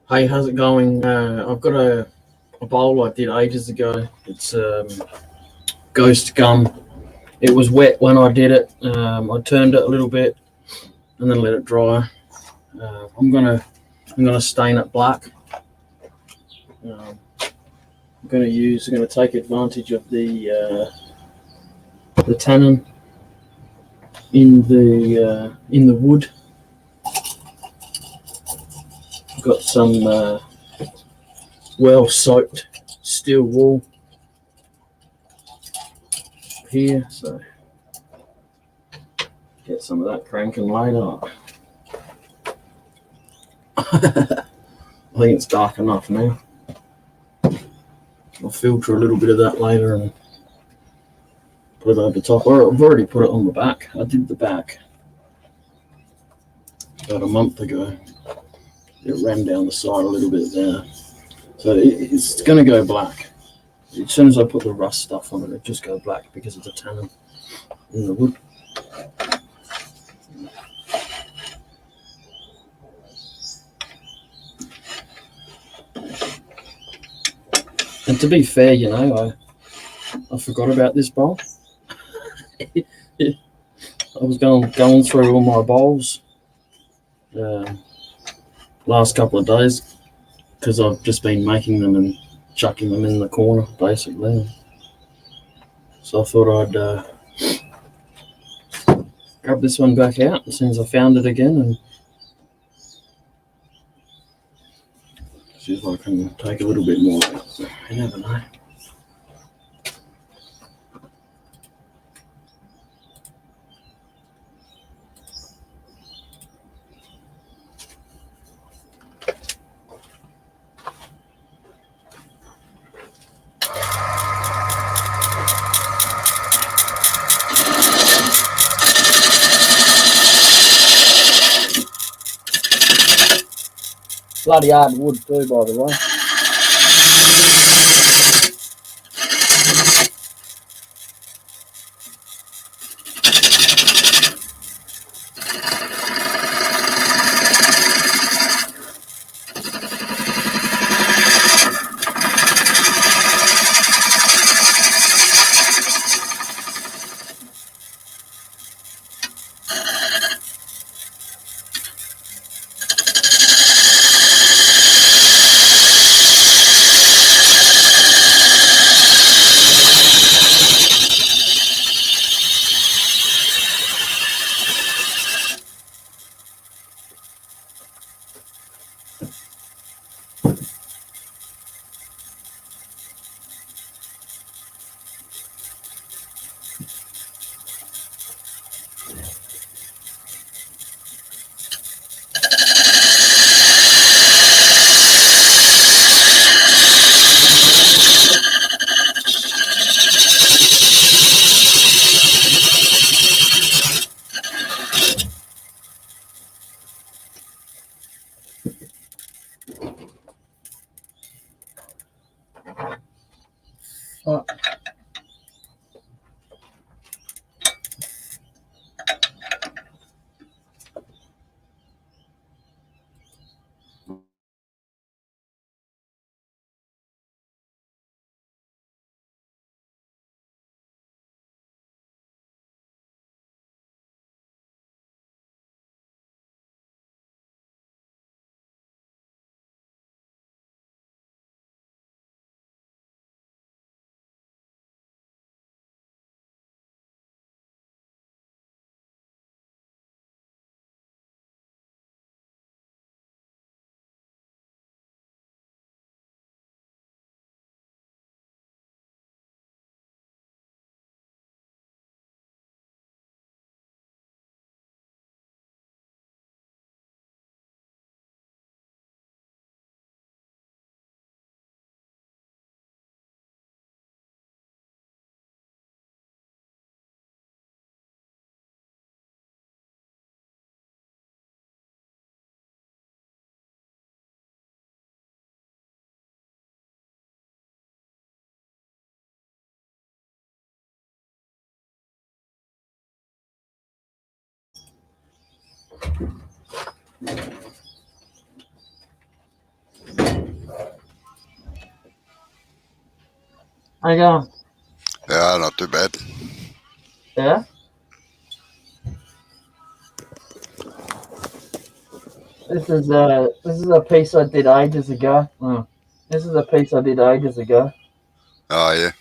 Hey, how's it going? I've got a bowl I did ages ago. It's ghost gum. It was wet when I did it. I turned it a little bit and then let it dry. I'm gonna stain it black. I'm gonna take advantage of the tannin in the wood. I've got some well soaked steel wool here, so get some of that cranking later. I think it's dark enough now. I'll filter a little bit of that later and put it over the top. Or I've already put it on the back. I did the back about a month ago. It ran down the side a little bit there. So it's going to go black. As soon as I put the rust stuff on it, it just go black because of the tannin in the wood. And to be fair, I forgot about this bowl. I was going through all my bowls last couple of days because I've just been making them and chucking them in the corner, basically. So I thought I'd grab this one back out as soon as I found it again and see if I can take a little bit more. You never know. Bloody hard wood too, by the way. Right. How you going? Yeah, not too bad. Yeah. This is a piece I did ages ago. Oh. This is a piece I did ages ago. Oh yeah.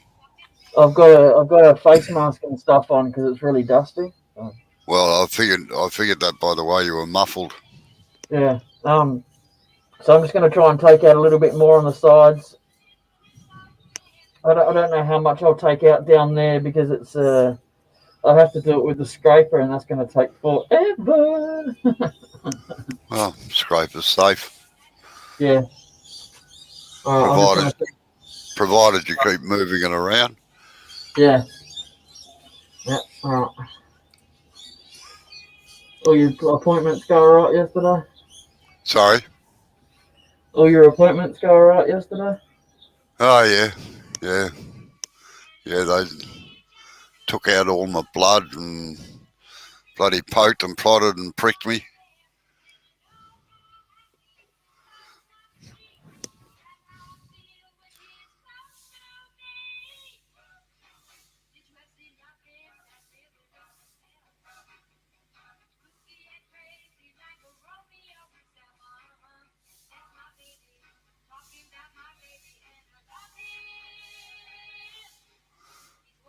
I've got a face mask and stuff on because it's really dusty. Oh. Well, I figured that by the way you were muffled. Yeah. So I'm just going to try and take out a little bit more on the sides. I don't know how much I'll take out down there because I have to do it with the scraper and that's going to take forever. Well, scraper's safe, Yeah. All right. I'm just going provided to. provided you keep moving it around. Yeah. Yeah. All right. All your appointments go all right yesterday. Sorry. All your appointments go all right yesterday. Oh yeah, yeah, yeah. They took out all my blood and bloody poked and prodded and pricked me.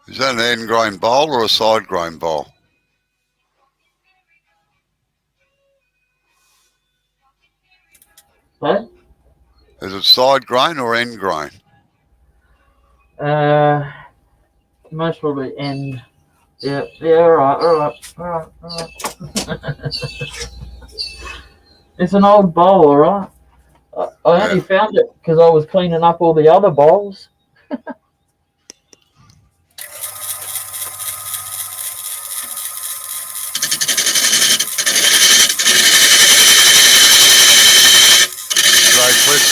Is that an end grain bowl or a side grain bowl? Hey. Is it side grain or end grain? Uh, most probably end. Yeah. Yeah. All right. All right. All right. All right. It's an old bowl, all right. I Yeah. only found it because I was cleaning up all the other bowls. G'day, Cliff.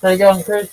How you going, Chris?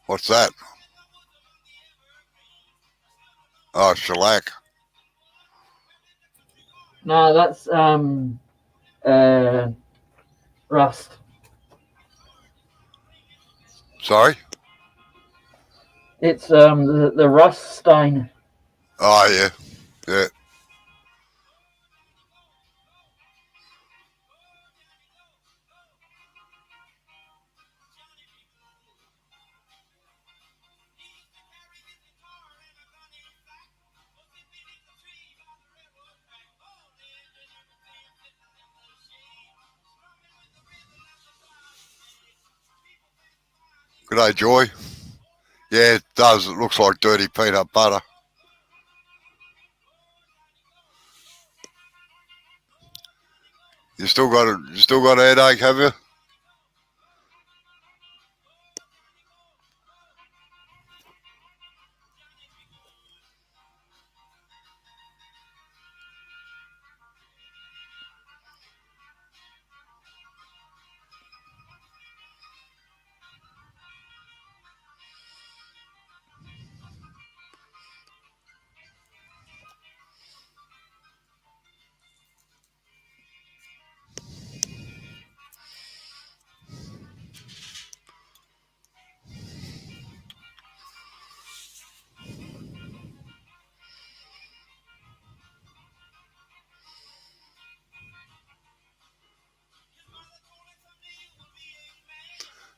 What's that? Oh, shellac. No, that's uh rust. Sorry? It's the rust stain. Oh, yeah. Yeah. G'day, Joy. Yeah, it does. It looks like dirty peanut butter. You still got a headache, have you?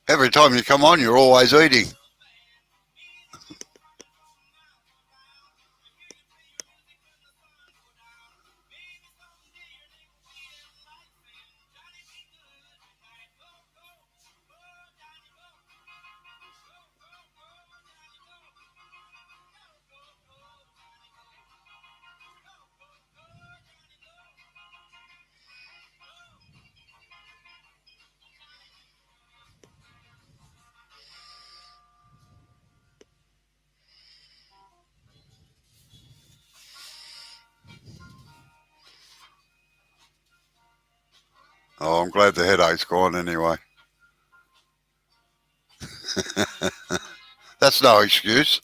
Every time you come on, you're always eating. Oh, I'm glad the headache's gone anyway. That's no excuse.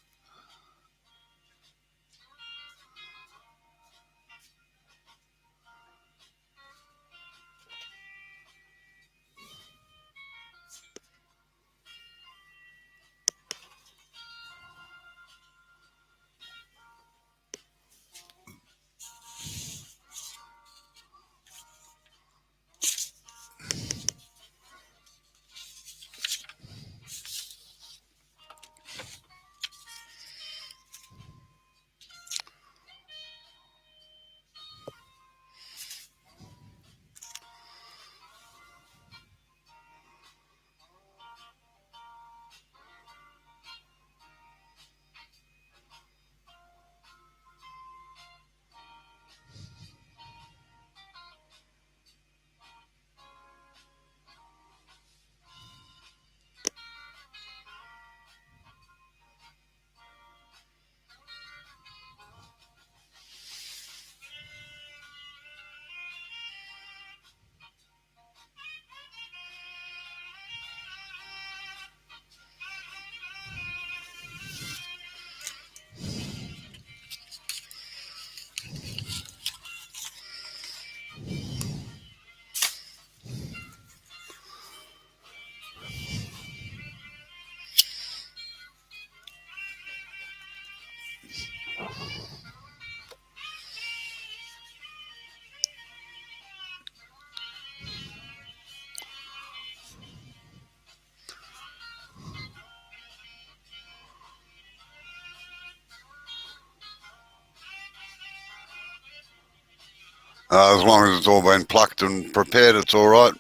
As long as it's all been plucked and prepared, it's all right.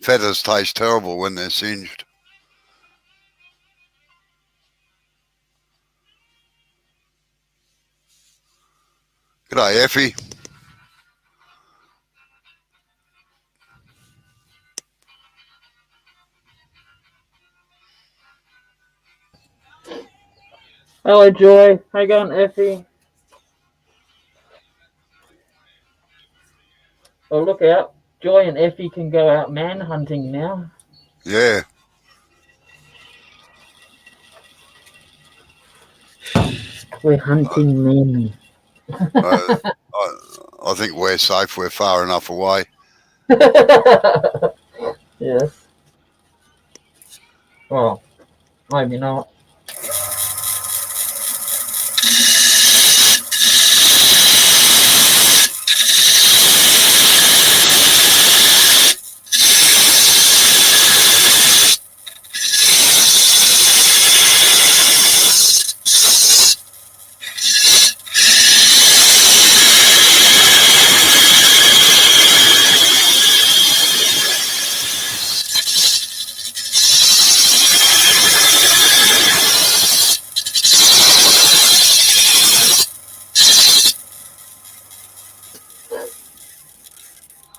Feathers taste terrible when they're singed. G'day, Effie. Hello, Joy. How you going, Effie? Oh, look out. Joy and Effie can go out manhunting now. Yeah. We're hunting men. I think we're safe. We're far enough away. Yes. Well, maybe not.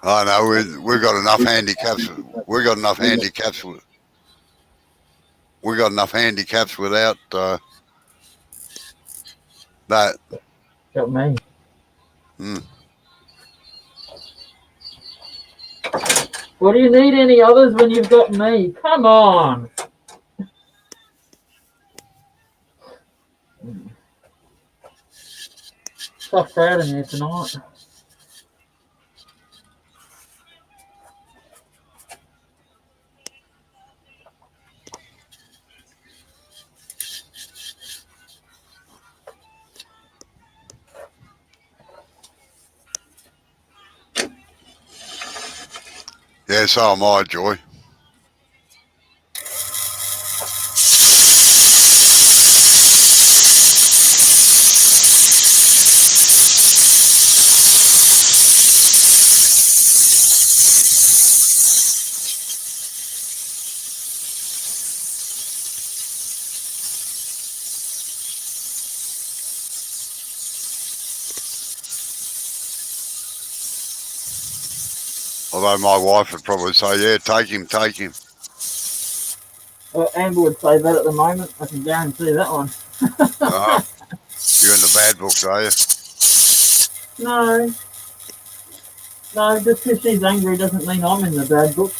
I know we've got enough handicaps. We've got enough handicaps. We got enough handicaps without that. Got me. What do you need any others when you've got me? Come on. Tough crowd in here tonight. Yeah, so am I, Joy. Although my wife would probably say, yeah, take him, take him. Well, Amber would say that at the moment. I can guarantee that one. Oh, you're in the bad books, are you? No. No, just because she's angry doesn't mean I'm in the bad book.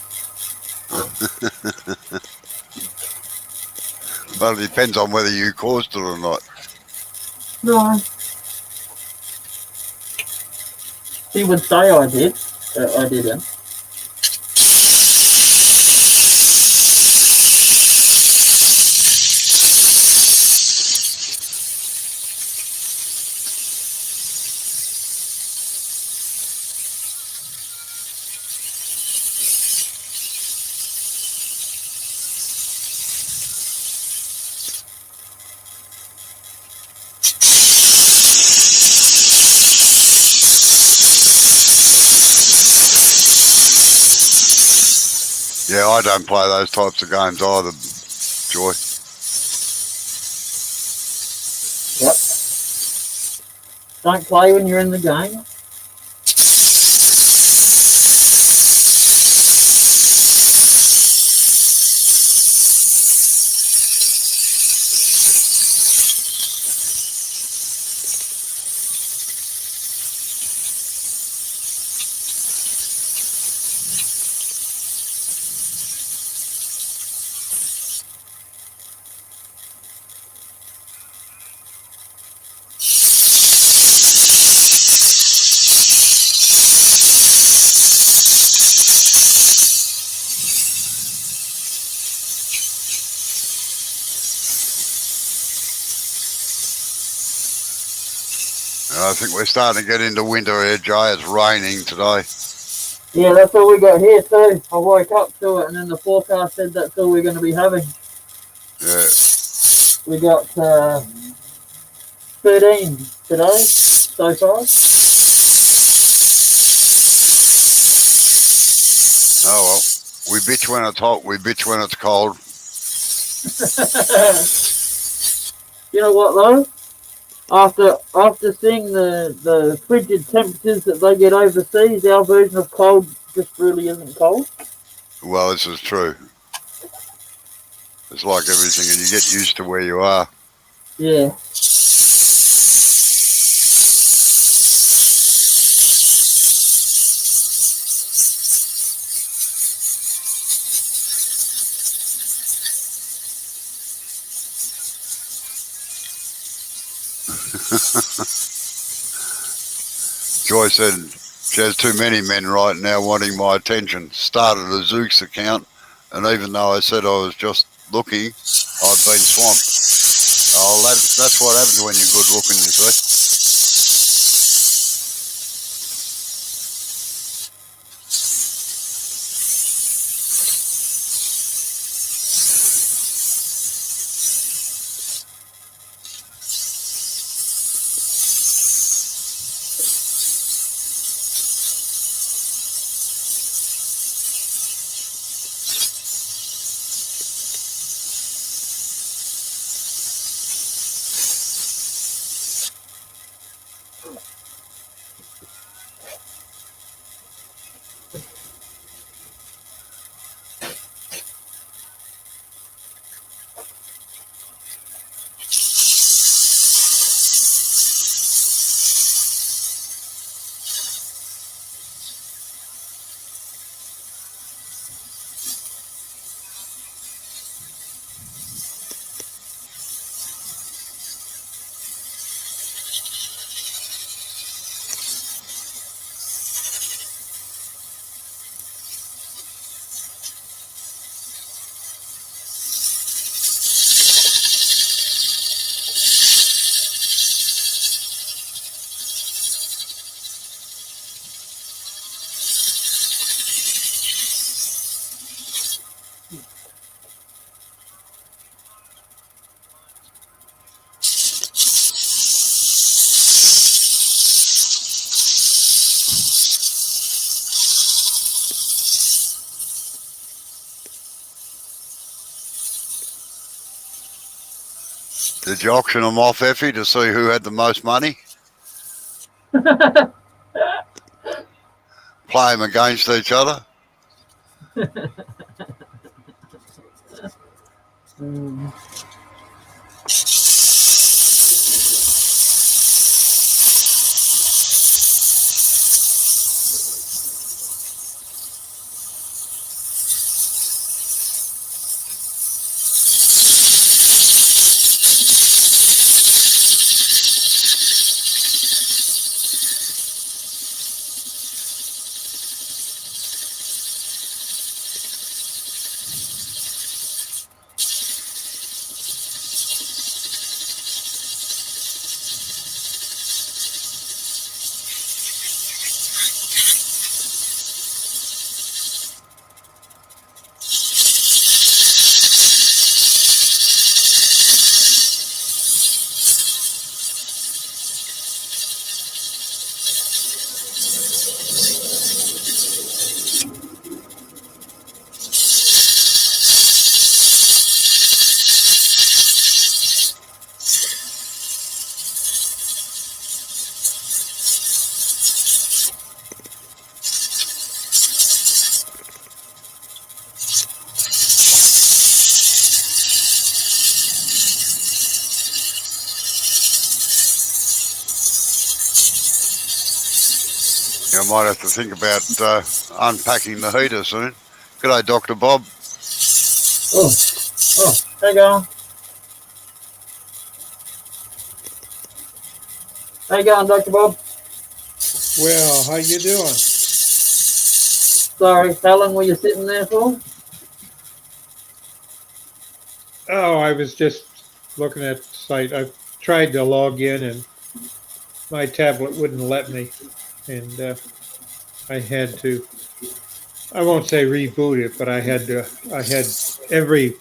Well, it depends on whether you caused it or not. No. She would say I did, but I didn't. Yeah, I don't play those types of games either, Joy. Yep. Don't play when you're in the game. I think we're starting to get into winter here, Jay. It's raining today. Yeah, that's all we got here too. I woke up to it and then the forecast said that's all we're going to be having. Yeah. We got 13 today so far. Oh, well. We bitch when it's hot, we bitch when it's cold. You know what though? After seeing the frigid temperatures that they get overseas, our version of cold just really isn't cold. Well, this is true. It's like everything, and you get used to where you are. Yeah. Joy said she has too many men right now wanting my attention. Started a Zooks account, and even though I said I was just looking, I've been swamped. Oh, that's what happens when you're good looking, you see. Did you auction them off, Effie, to see who had the most money? play them against each other. Mm. You might have to think about unpacking the heater soon. G'day, Dr. Bob. Oh, how you going? How you going, Dr. Bob? Well, how you doing? Sorry, how long were you sitting there for? Oh, I was just looking at the site. I tried to log in and my tablet wouldn't let me. And I had to, I won't say reboot it, but I had every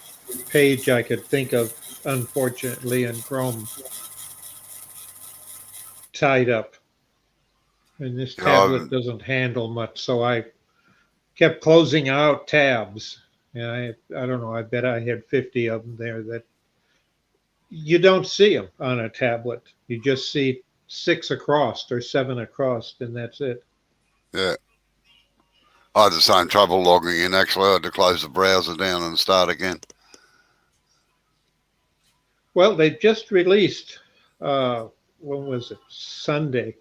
page I could think of, unfortunately, in Chrome tied up. And this tablet doesn't handle much, so I kept closing out tabs. And I don't know, I bet I had 50 of them there that you don't see them on a tablet. You just see 6 across or 7 across, and that's it. Yeah. I had the same trouble logging in. Actually, I had to close the browser down and start again. Well, they just released, when was it? Sunday,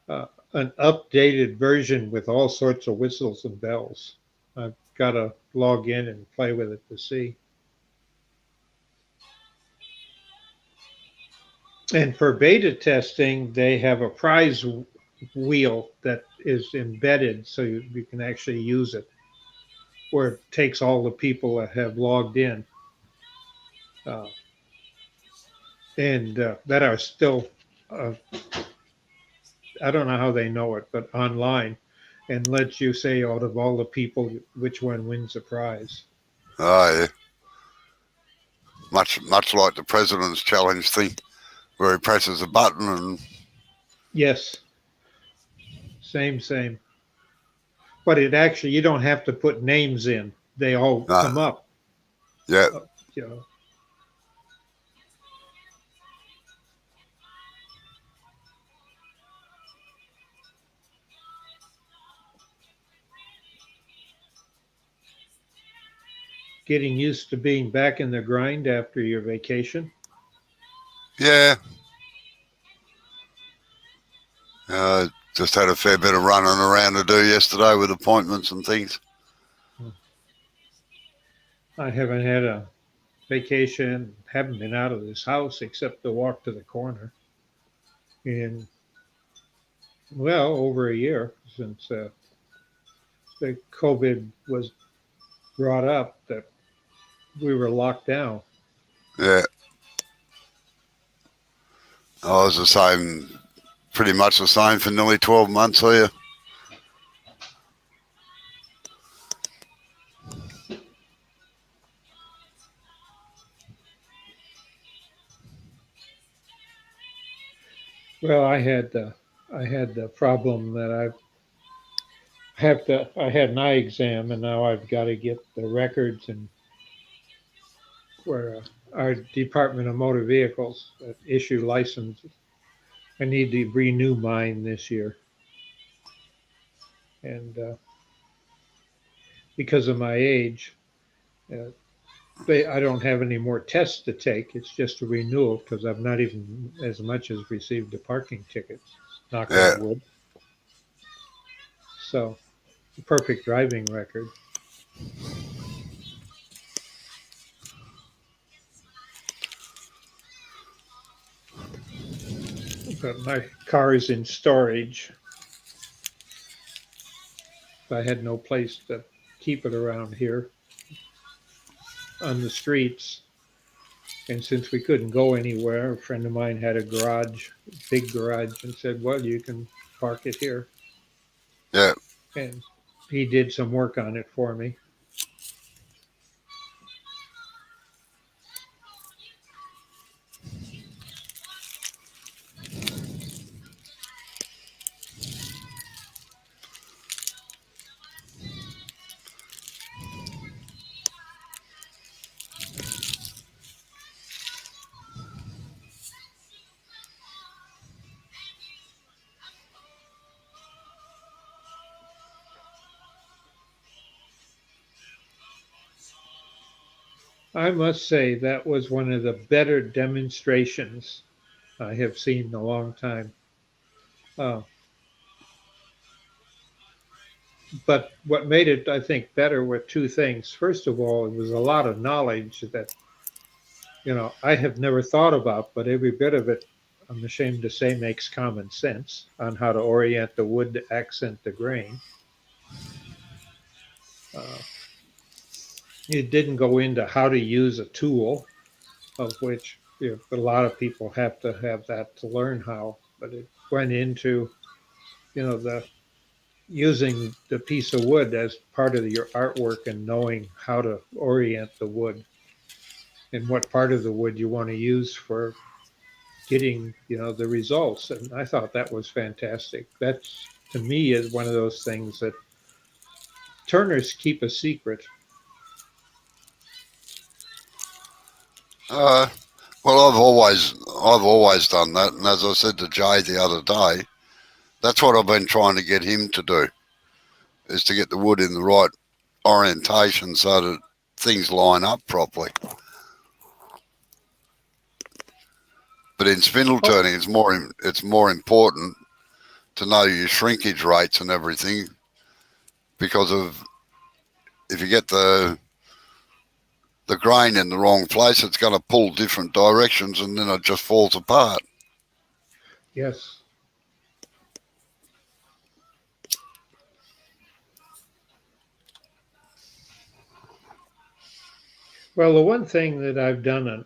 an updated version with all sorts of whistles and bells. I've got to log in and play with it to see. And for beta testing, they have a prize wheel that is embedded so you can actually use it, where it takes all the people that have logged in and that are still, I don't know how they know it, but online, and lets you say out of all the people, which one wins the prize. Oh, yeah. Much like the President's Challenge thing, where he presses a button and... Yes. Same. But it actually, you don't have to put names in. They all come up. Yeah. You know. Getting used to being back in the grind after your vacation? Yeah. Just had a fair bit of running around to do yesterday with appointments and things. I haven't had a vacation, haven't been out of this house except to walk to the corner in, well, over a year since the COVID was brought up that we were locked down. Yeah. I was the same, pretty much the same for nearly 12 months here. Well, I had the problem that I had an eye exam, and now I've got to get the records and where our Department of Motor Vehicles issue licenses. I need to renew mine this year. And because of my age, uh, I don't have any more tests to take. It's just a renewal because I've not even as much as received a parking ticket. Knock Yeah. on wood. So, perfect driving record. But my car is in storage. I had no place to keep it around here on the streets. And since we couldn't go anywhere, a friend of mine had a garage, big garage, and said, well, you can park it here. Yeah. And he did some work on it for me. I must say that was one of the better demonstrations I have seen in a long time. Uh, but what made it, I think, better were two things. First of all, it was a lot of knowledge that, I have never thought about, but every bit of it, I'm ashamed to say, makes common sense on how to orient the wood to accent the grain. Uh, it didn't go into how to use a tool, of which a lot of people have to have that to learn how, but it went into, the using the piece of wood as part of your artwork and knowing how to orient the wood and what part of the wood you want to use for getting the results. And I thought that was fantastic. That's, to me, is one of those things that turners keep a secret. Uh, well, I've always done that, and as I said to Jay the other day, that's what I've been trying to get him to do, is to get the wood in the right orientation so that things line up properly. But in spindle turning, it's more important to know your shrinkage rates and everything, because of if you get the grain in the wrong place, it's going to pull different directions, and then it just falls apart. Yes. Well, the one thing that I've done on,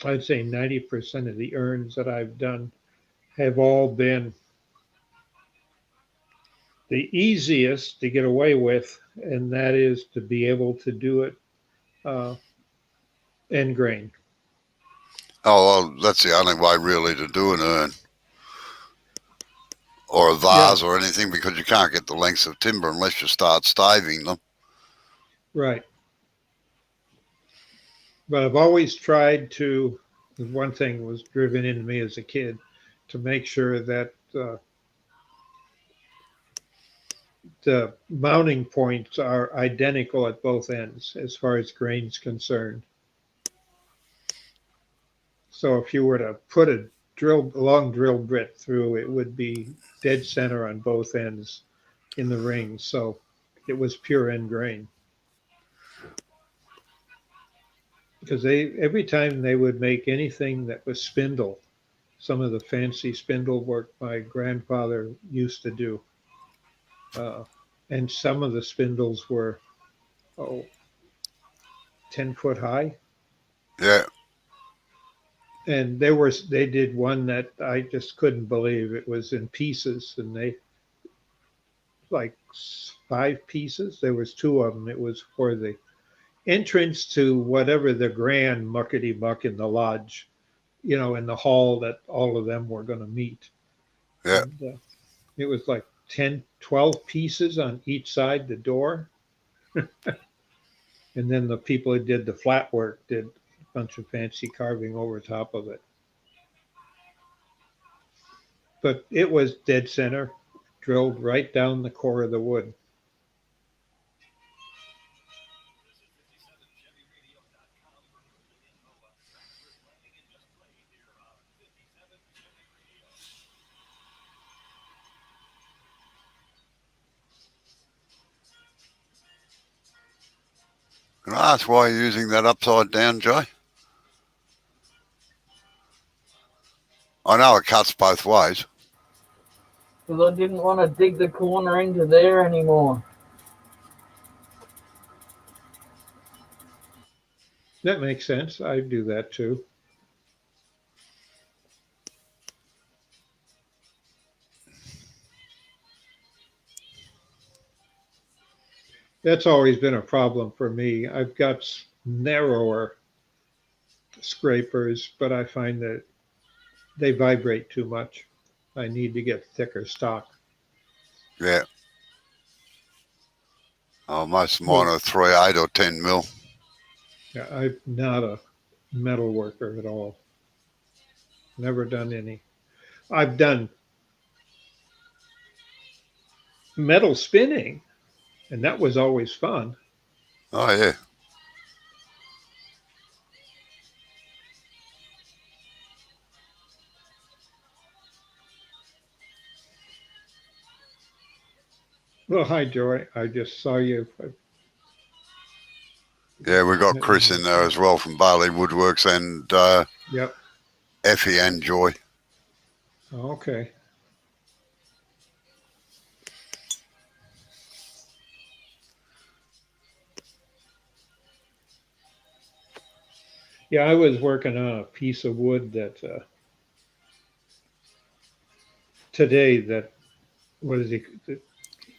I'd say 90% of the urns that I've done have all been the easiest to get away with, and that is to be able to do it uh, end grain. Oh, well, that's the only way really to do an urn or a vase or anything, because you can't get the lengths of timber unless you start staving them. Right. But I've always tried to, one thing was driven into me as a kid, to make sure that the mounting points are identical at both ends as far as grain's concerned. So if you were to put a long drill bit through, it would be dead center on both ends in the ring. So it was pure end grain. Because every time they would make anything that was spindle, some of the fancy spindle work my grandfather used to do, and some of the spindles were 10 foot high. Yeah. And they did one that I just couldn't believe. It was in pieces, and they like 5 pieces. There was 2 of them. It was for the entrance to whatever the grand muckety muck in the lodge, in the hall that all of them were going to meet. Yeah. And, it was like 10, 12 pieces on each side the door. And then the people who did the flat work did a bunch of fancy carving over top of it. But it was dead center, drilled right down the core of the wood. Can I ask why you're using that upside down, Joe? I know it cuts both ways. Because I didn't want to dig the corner into there anymore. That makes sense. I do that too. That's always been a problem for me. I've got narrower scrapers, but I find that they vibrate too much. I need to get thicker stock. Yeah. Oh, most of mine are 3, 8 or 10 mil. Yeah, I'm not a metal worker at all. Never done any. I've done metal spinning, and that was always fun. Oh, yeah. Well, hi, Joy. I just saw you. Yeah, we got Chris in there as well from Barley Woodworks and Yep. Effie and Joy. Okay. Yeah, I was working on a piece of wood that today that was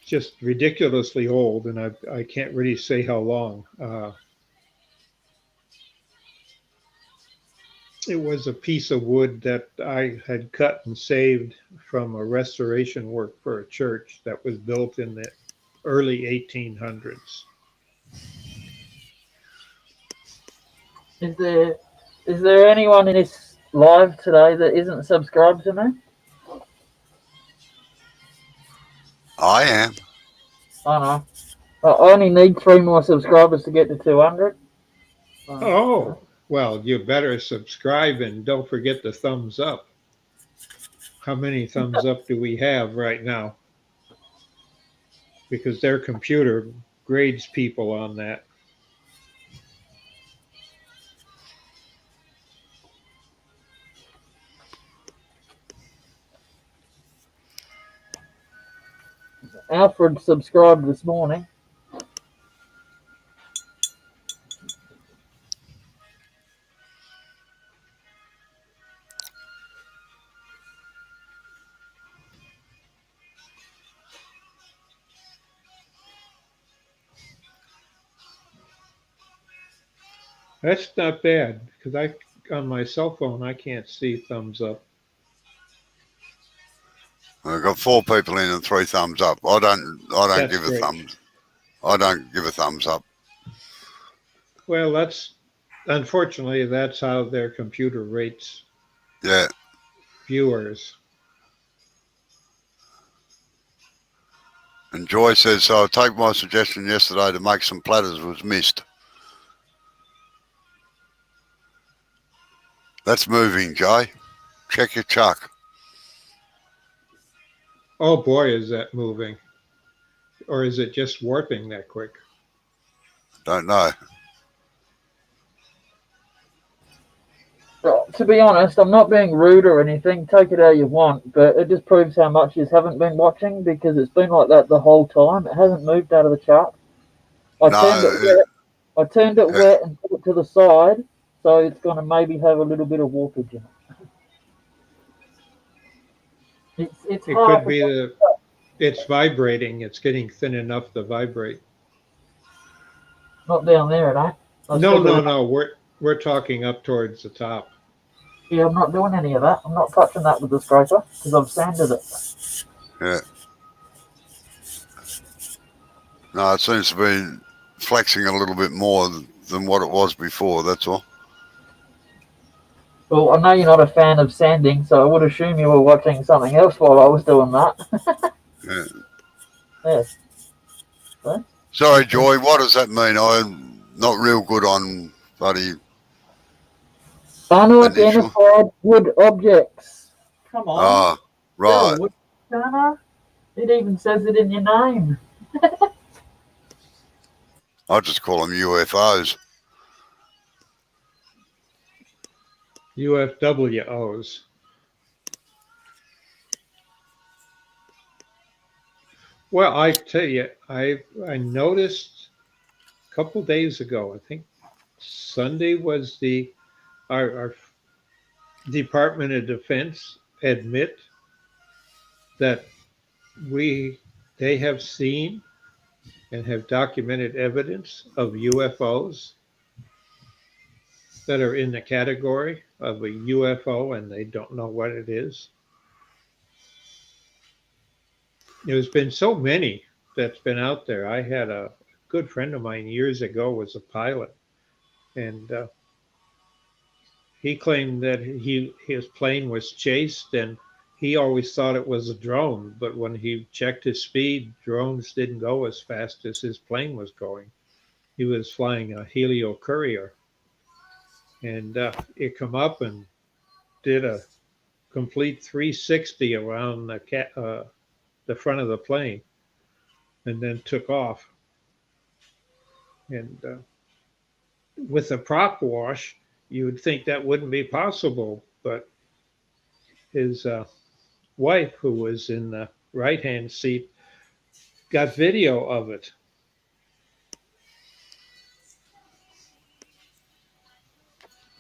just ridiculously old, and I can't really say how long. It was a piece of wood that I had cut and saved from a restoration work for a church that was built in the early 1800s. Is there anyone in this live today that isn't subscribed to me? I am. I know. I only need 3 more subscribers to get to 200. Oh, well, you better subscribe and don't forget the thumbs up. How many thumbs up do we have right now? Because their computer grades people on that. Alfred subscribed this morning. That's not bad because on my cell phone I can't see thumbs up. We've got 4 people in and 3 thumbs up. I don't That's give great. a thumbs. I don't give a thumbs up. Well, that's unfortunately that's how their computer rates Yeah. viewers. And Joy says, so I take my suggestion yesterday to make some platters was missed. That's moving, Joy. Check your chuck. Oh boy, is that moving. Or is it just warping that quick? Don't know. Well, to be honest, I'm not being rude or anything. Take it how you want, but it just proves how much you haven't been watching because it's been like that the whole time. It hasn't moved out of the chart. I turned it wet and put it to the side, so it's going to maybe have a little bit of warpage in it. It's It hard could be it's vibrating. It's getting thin enough to vibrate. Not down there, it ain't. No. We're talking up towards the top. Yeah, I'm not doing any of that. I'm not touching that with the scraper because I've sanded it. Yeah. No, it seems to be flexing a little bit more than what it was before, that's all. Well, I know you're not a fan of sanding, so I would assume you were watching something else while I was doing that. Yeah. Yes. Sorry, Joy. What does that mean? I'm not real good on bloody. Unidentified wood objects. Come on. Ah, right. You're a wood turner. It even says it in your name. I just call them UFOs. UFWOs. Well, I tell you, I noticed a couple days ago. I think Sunday was our Department of Defense admit that they have seen and have documented evidence of UFOs that are in the category of a UFO and they don't know what it is. There's been so many that's been out there. I had a good friend of mine years ago was a pilot, and he claimed that his plane was chased, and he always thought it was a drone. But when he checked his speed, drones didn't go as fast as his plane was going. He was flying a Helio Courier, and it come up and did a complete 360 around the front of the plane, and then took off. And with a prop wash, you would think that wouldn't be possible, but his wife, who was in the right-hand seat, got video of it.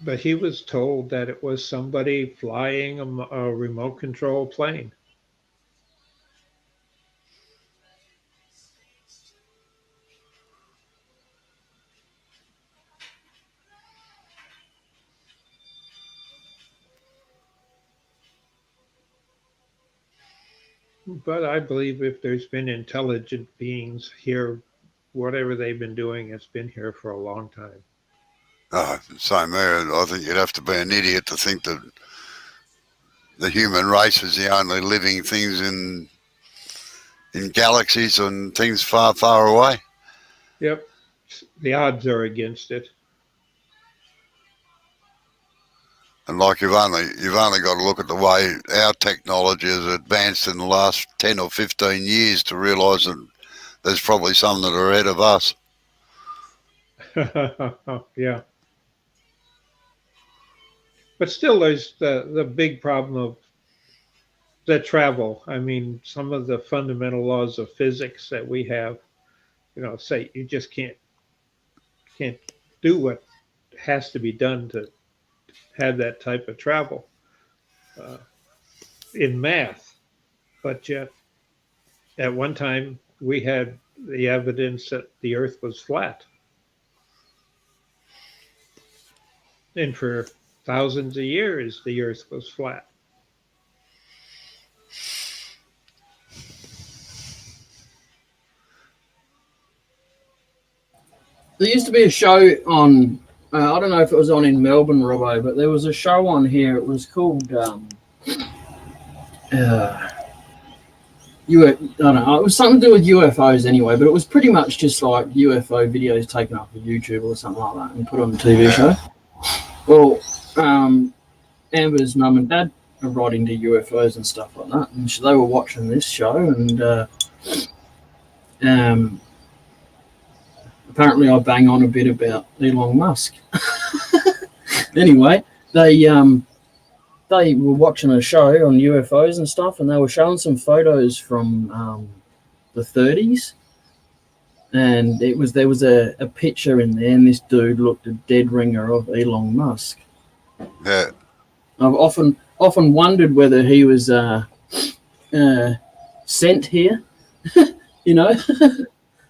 But he was told that it was somebody flying a remote control plane. But I believe if there's been intelligent beings here, whatever they've been doing, it's been here for a long time. Same there. I think you'd have to be an idiot to think that the human race is the only living things in galaxies and things far, far away. Yep. The odds are against it. And like you've only got to look at the way our technology has advanced in the last 10 or 15 years to realise that there's probably some that are ahead of us. Yeah. But still, there's the big problem of the travel. I mean, some of the fundamental laws of physics that we have, say you just can't do what has to be done to have that type of travel in math. But yet, at one time, we had the evidence that the Earth was flat. And for thousands of years, the Earth was flat. There used to be a show on, I don't know if it was on in Melbourne, Robbo, but there was a show on here. It was called, I don't know, it was something to do with UFOs anyway, but it was pretty much just like UFO videos taken up on YouTube or something like that and put on a TV show. Well, Amber's mum and dad are right into UFOs and stuff like that, and so they were watching this show, and apparently I bang on a bit about Elon Musk. Anyway, they were watching a show on UFOs and stuff, and they were showing some photos from the 30s, and there was a picture in there, and this dude looked a dead ringer of Elon Musk. Yeah. I've often wondered whether he was sent here,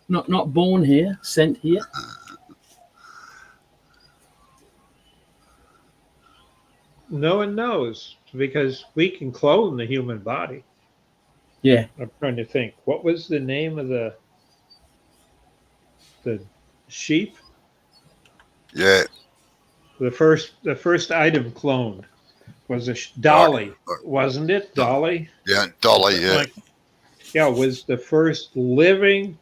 not born here, sent here. No one knows, because we can clone the human body. Yeah. I'm trying to think. What was the name of the sheep? Yeah. The first item cloned was a Dolly, wasn't it? Dolly? Yeah, Dolly, yeah. yeah, was the first living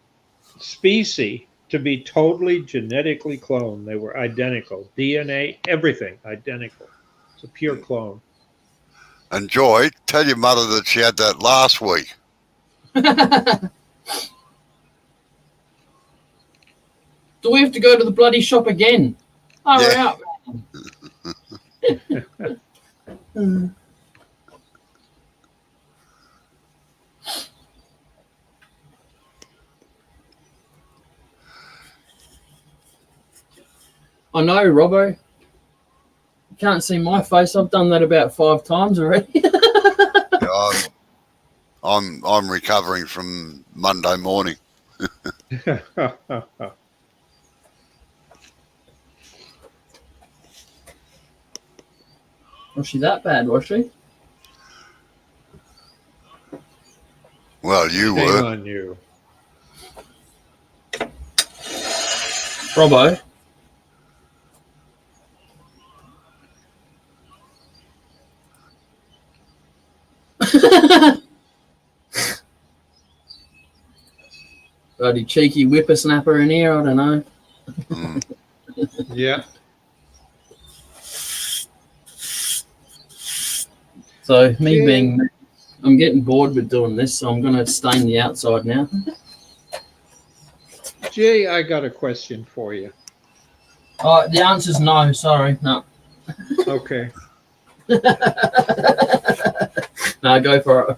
species to be totally genetically cloned. They were identical, DNA, everything identical. It's a pure clone. And Joy, tell your mother that she had that last week. Do we have to go to the bloody shop again? Hurry Yeah. up. Man. I know, Robbo. You can't see my face. I've done that about 5 times already. I'm recovering from Monday morning. Was she that bad, was she? Well, you Shame were. on you. Robbo. Bloody cheeky whippersnapper in here, I don't know. Mm. Yeah. So, I'm getting bored with doing this, so I'm going to stain the outside now. Jay, I got a question for you. The answer's no, sorry. No. Okay. No, go for it.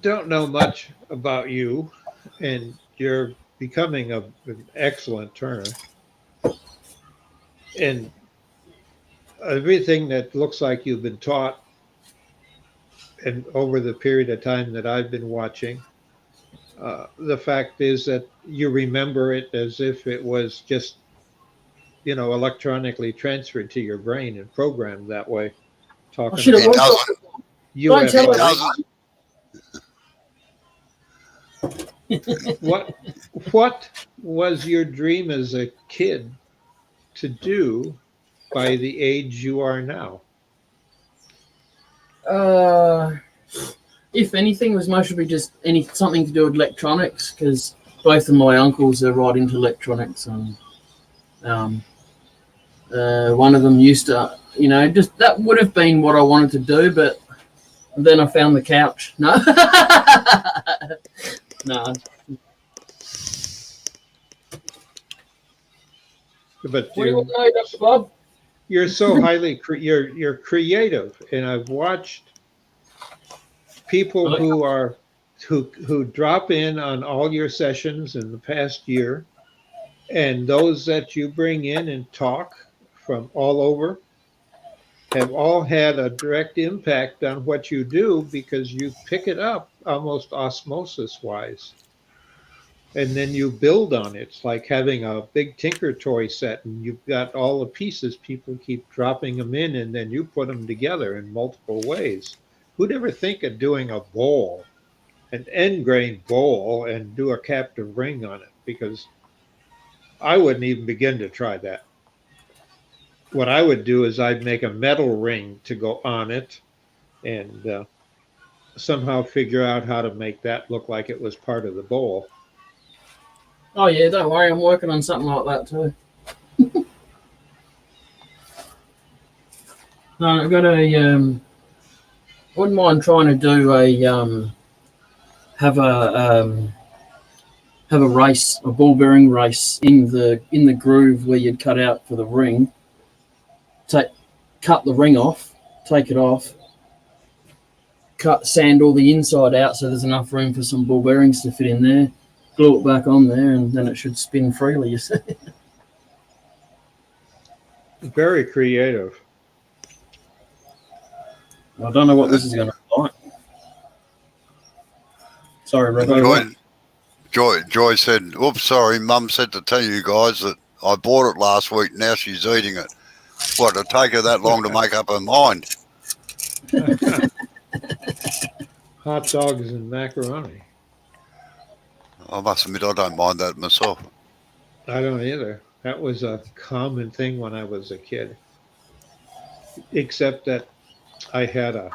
Don't know much about you, and you're becoming an excellent turner. And everything that looks like you've been taught, and over the period of time that I've been watching, the fact is that you remember it as if it was just, electronically transferred to your brain and programmed that way. Talking should have about watched It Don't tell It her. doesn't. what was your dream as a kid to do by the age you are now? If anything, it was mostly just something to do with electronics, because both of my uncles are right into electronics, and one of them used to, just that would have been what I wanted to do, but then I found the couch. No, no. But What do you want to know, Dr. Bob? you're so highly you're creative, and I've watched people who drop in on all your sessions in the past year, and those that you bring in and talk from all over have all had a direct impact on what you do, because you pick it up almost osmosis wise, and then you build on it. It's like having a big Tinker toy set, and you've got all the pieces. People keep dropping them in, and then you put them together in multiple ways. Who'd ever think of doing a bowl, an end grain bowl, and do a captive ring on it? Because I wouldn't even begin to try that. What I would do is I'd make a metal ring to go on it, and somehow figure out how to make that look like it was part of the bowl. Oh yeah, don't worry, I'm working on something like that too. No, I've got wouldn't mind trying to do have a race, a ball bearing race in the groove where you'd cut out for the ring. Cut the ring off, take it off, sand all the inside out so there's enough room for some ball bearings to fit in there. Glue it back on there, and then it should spin freely, you see. Very creative. I don't know what this is going to be like. Sorry, Robo. Joy said, oops, sorry, Mum said to tell you guys that I bought it last week. Now she's eating it. What, it'll take her that long to make up her mind? Hot dogs and macaroni. I must admit, I don't mind that myself. I don't either. That was a common thing when I was a kid. Except that I had a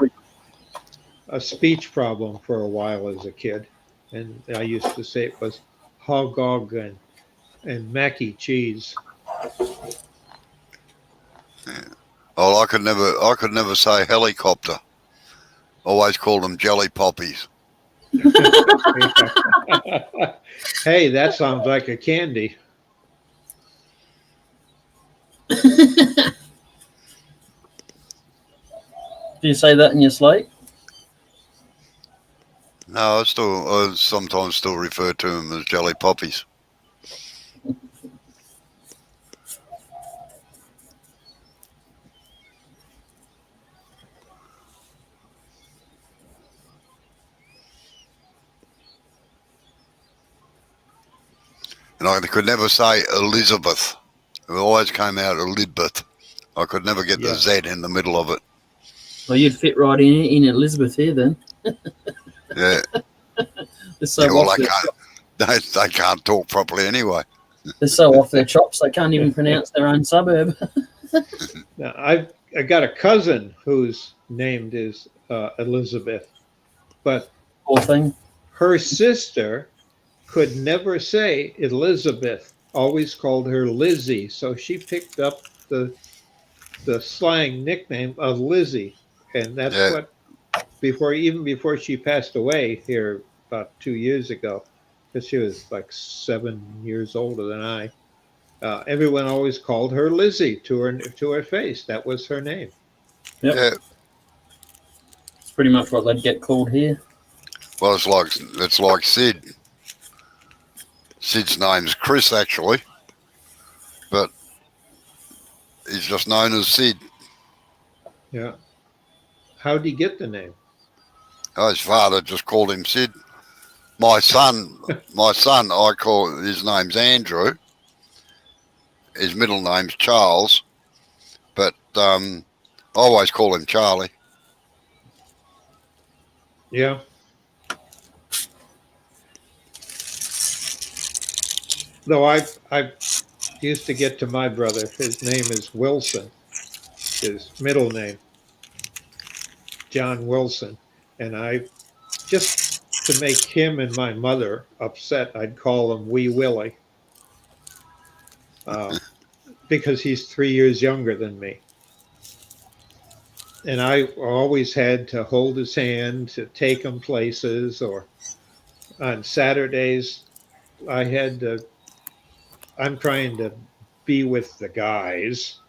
a speech problem for a while as a kid, and I used to say it was hog and Mackie cheese. Oh, I could never say helicopter. Always called them jelly poppies. Hey, that sounds like a candy. Do you say that in your sleep? No, I sometimes still refer to them as jelly poppies. And I could never say Elizabeth. It always came out Elizabeth. I could never get the Z in the middle of it. Well, you'd fit right in Elizabeth here then. Yeah. They're so Yeah, well, off they can't talk properly anyway. They're so off their chops they can't even pronounce their own suburb. Now, I got a cousin whose name is Elizabeth, but Poor thing. her sister could never say Elizabeth, always called her Lizzie. So she picked up the slang nickname of Lizzie. And that's what, before she passed away here about 2 years ago, because she was like 7 years older than I, everyone always called her Lizzie to her face. That was her name. Yep. Yeah. It's pretty much what they'd get called here. Well, it's like Sid. Sid's name's Chris, actually, but he's just known as Sid. Yeah. How'd he get the name? Oh, his father just called him Sid. My son, I call his name's Andrew. His middle name's Charles, but I always call him Charlie. Yeah. Though I used to get to my brother. His name is Wilson. His middle name, John Wilson. And I, just to make him and my mother upset, I'd call him Wee Willie. Because he's 3 years younger than me. And I always had to hold his hand to take him places, or on Saturdays, I'm trying to be with the guys,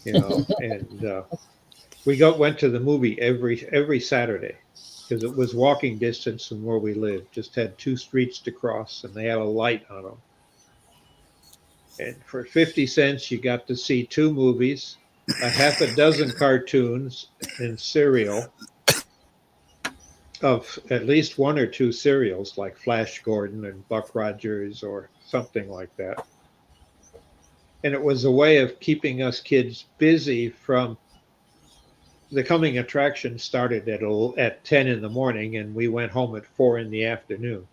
and we went to the movie every Saturday, because it was walking distance from where we lived. Just had 2 streets to cross, and they had a light on them. And for 50 cents, you got to see 2 movies, a half a dozen cartoons, and cereal, of at least 1 or 2 serials like Flash Gordon and Buck Rogers or something like that. And it was a way of keeping us kids busy. From the coming attraction started at 10 in the morning, and we went home at 4 in the afternoon.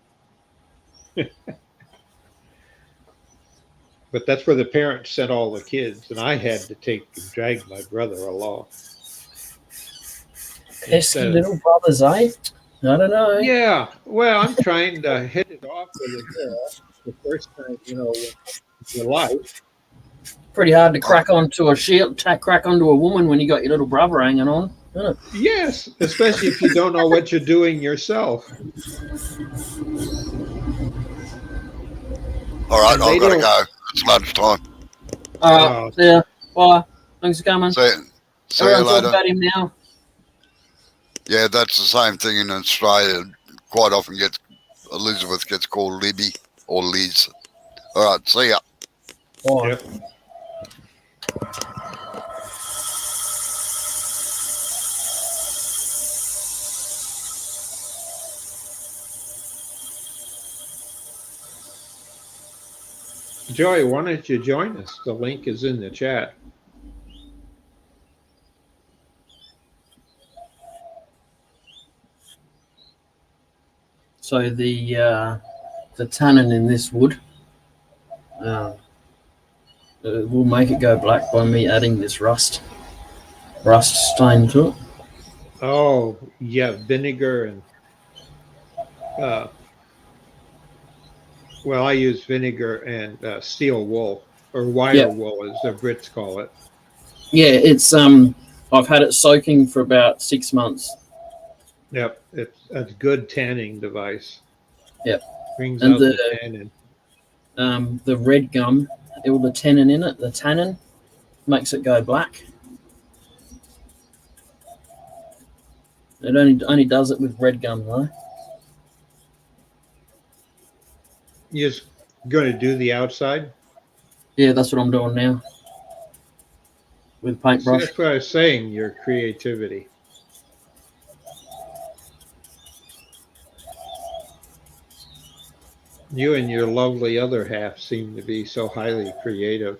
But that's where the parents sent all the kids, and I had to drag my brother along. Pesky little brothers, eh? I don't know. Yeah, well, I'm trying to hit it off with a girl the first time, in your life. Pretty hard to crack onto a woman when you got your little brother hanging on, isn't it? Yes, especially if you don't know what you're doing yourself. All right, I've got to go. It's lunchtime. All right, yeah. Bye. Thanks for coming. See you Everyone's talking later. about him now. Yeah, that's the same thing in Australia. Quite often Elizabeth gets called Libby or Liz. All right, see ya. Bye. Yep. Joy, why don't you join us? The link is in the chat. So the tannin in this wood will make it go black by me adding this rust stain to it. Oh, yeah, vinegar and uh, well, I use vinegar and steel wool or wire Yeah, wool, as the Brits call it. yeah. It's I've had it soaking for about 6 months. Yep, it's a good tanning device. Yep, Brings and out the tannin. the red gum, all the tannin in it, the tannin makes it go black. It only does it with red gum though. You're just going to do the outside. Yeah, that's what I'm doing now with See, paintbrush. that's what I was saying. Your creativity. You and your lovely other half seem to be so highly creative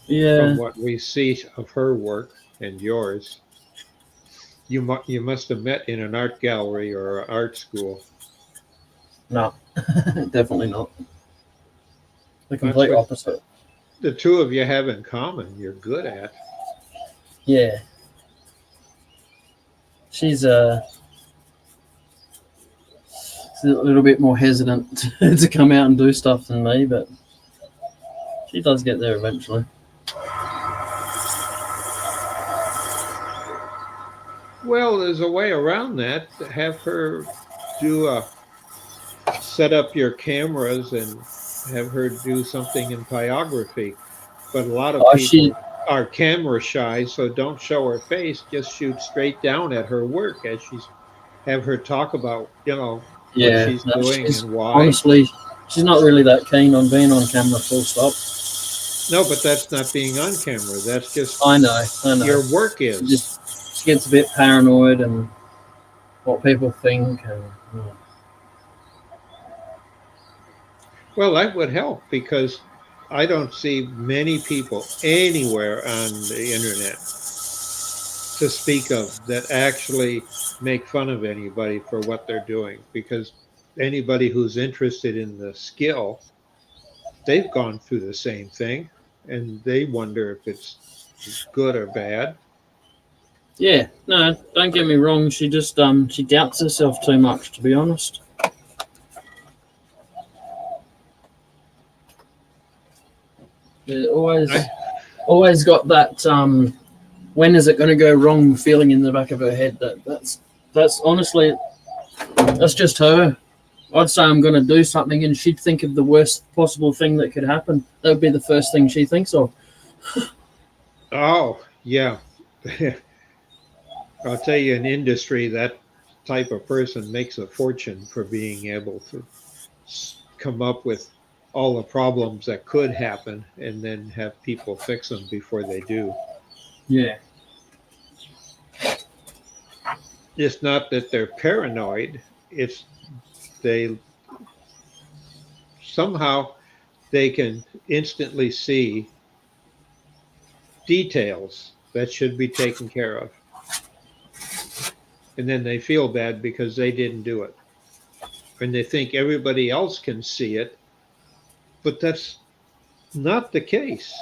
Yeah, from what we see of her work and yours. You must have met in an art gallery or an art school. no, definitely not. The That's complete what opposite. the two of you have in common. You're good at. Yeah, she's a little bit more hesitant to come out and do stuff than me, but she does get there eventually. Well, there's a way around that. Have her do a set up your cameras and have her do something in biography. But a lot of Oh, she, people are camera shy, so don't show her face. Just shoot straight down at her work as she's have her talk about, what yeah, she's no, doing she's and why. honestly, she's not really that keen on being on camera. Full stop. No, but that's not being on camera. That's just I know. your work She is. just she gets a bit paranoid and what people think, and Well, that would help because I don't see many people anywhere on the internet to speak of that actually make fun of anybody for what they're doing because anybody who's interested in the skill, they've gone through the same thing and they wonder if it's good or bad. yeah, no, don't get me wrong. She just she doubts herself too much, to be honest. Yeah, I, always got that when is it going to go wrong feeling in the back of her head. That's honestly that's just her. I'd say I'm going to do something, and she'd think of the worst possible thing that could happen. That would be the first thing she thinks of. oh, yeah. I'll tell you, in industry, that type of person makes a fortune for being able to come up with all the problems that could happen and then have people fix them before they do. Yeah, It's not that they're paranoid, it's they somehow they can instantly see details that should be taken care of. And then they feel bad because they didn't do it. And they think everybody else can see it, but that's not the case.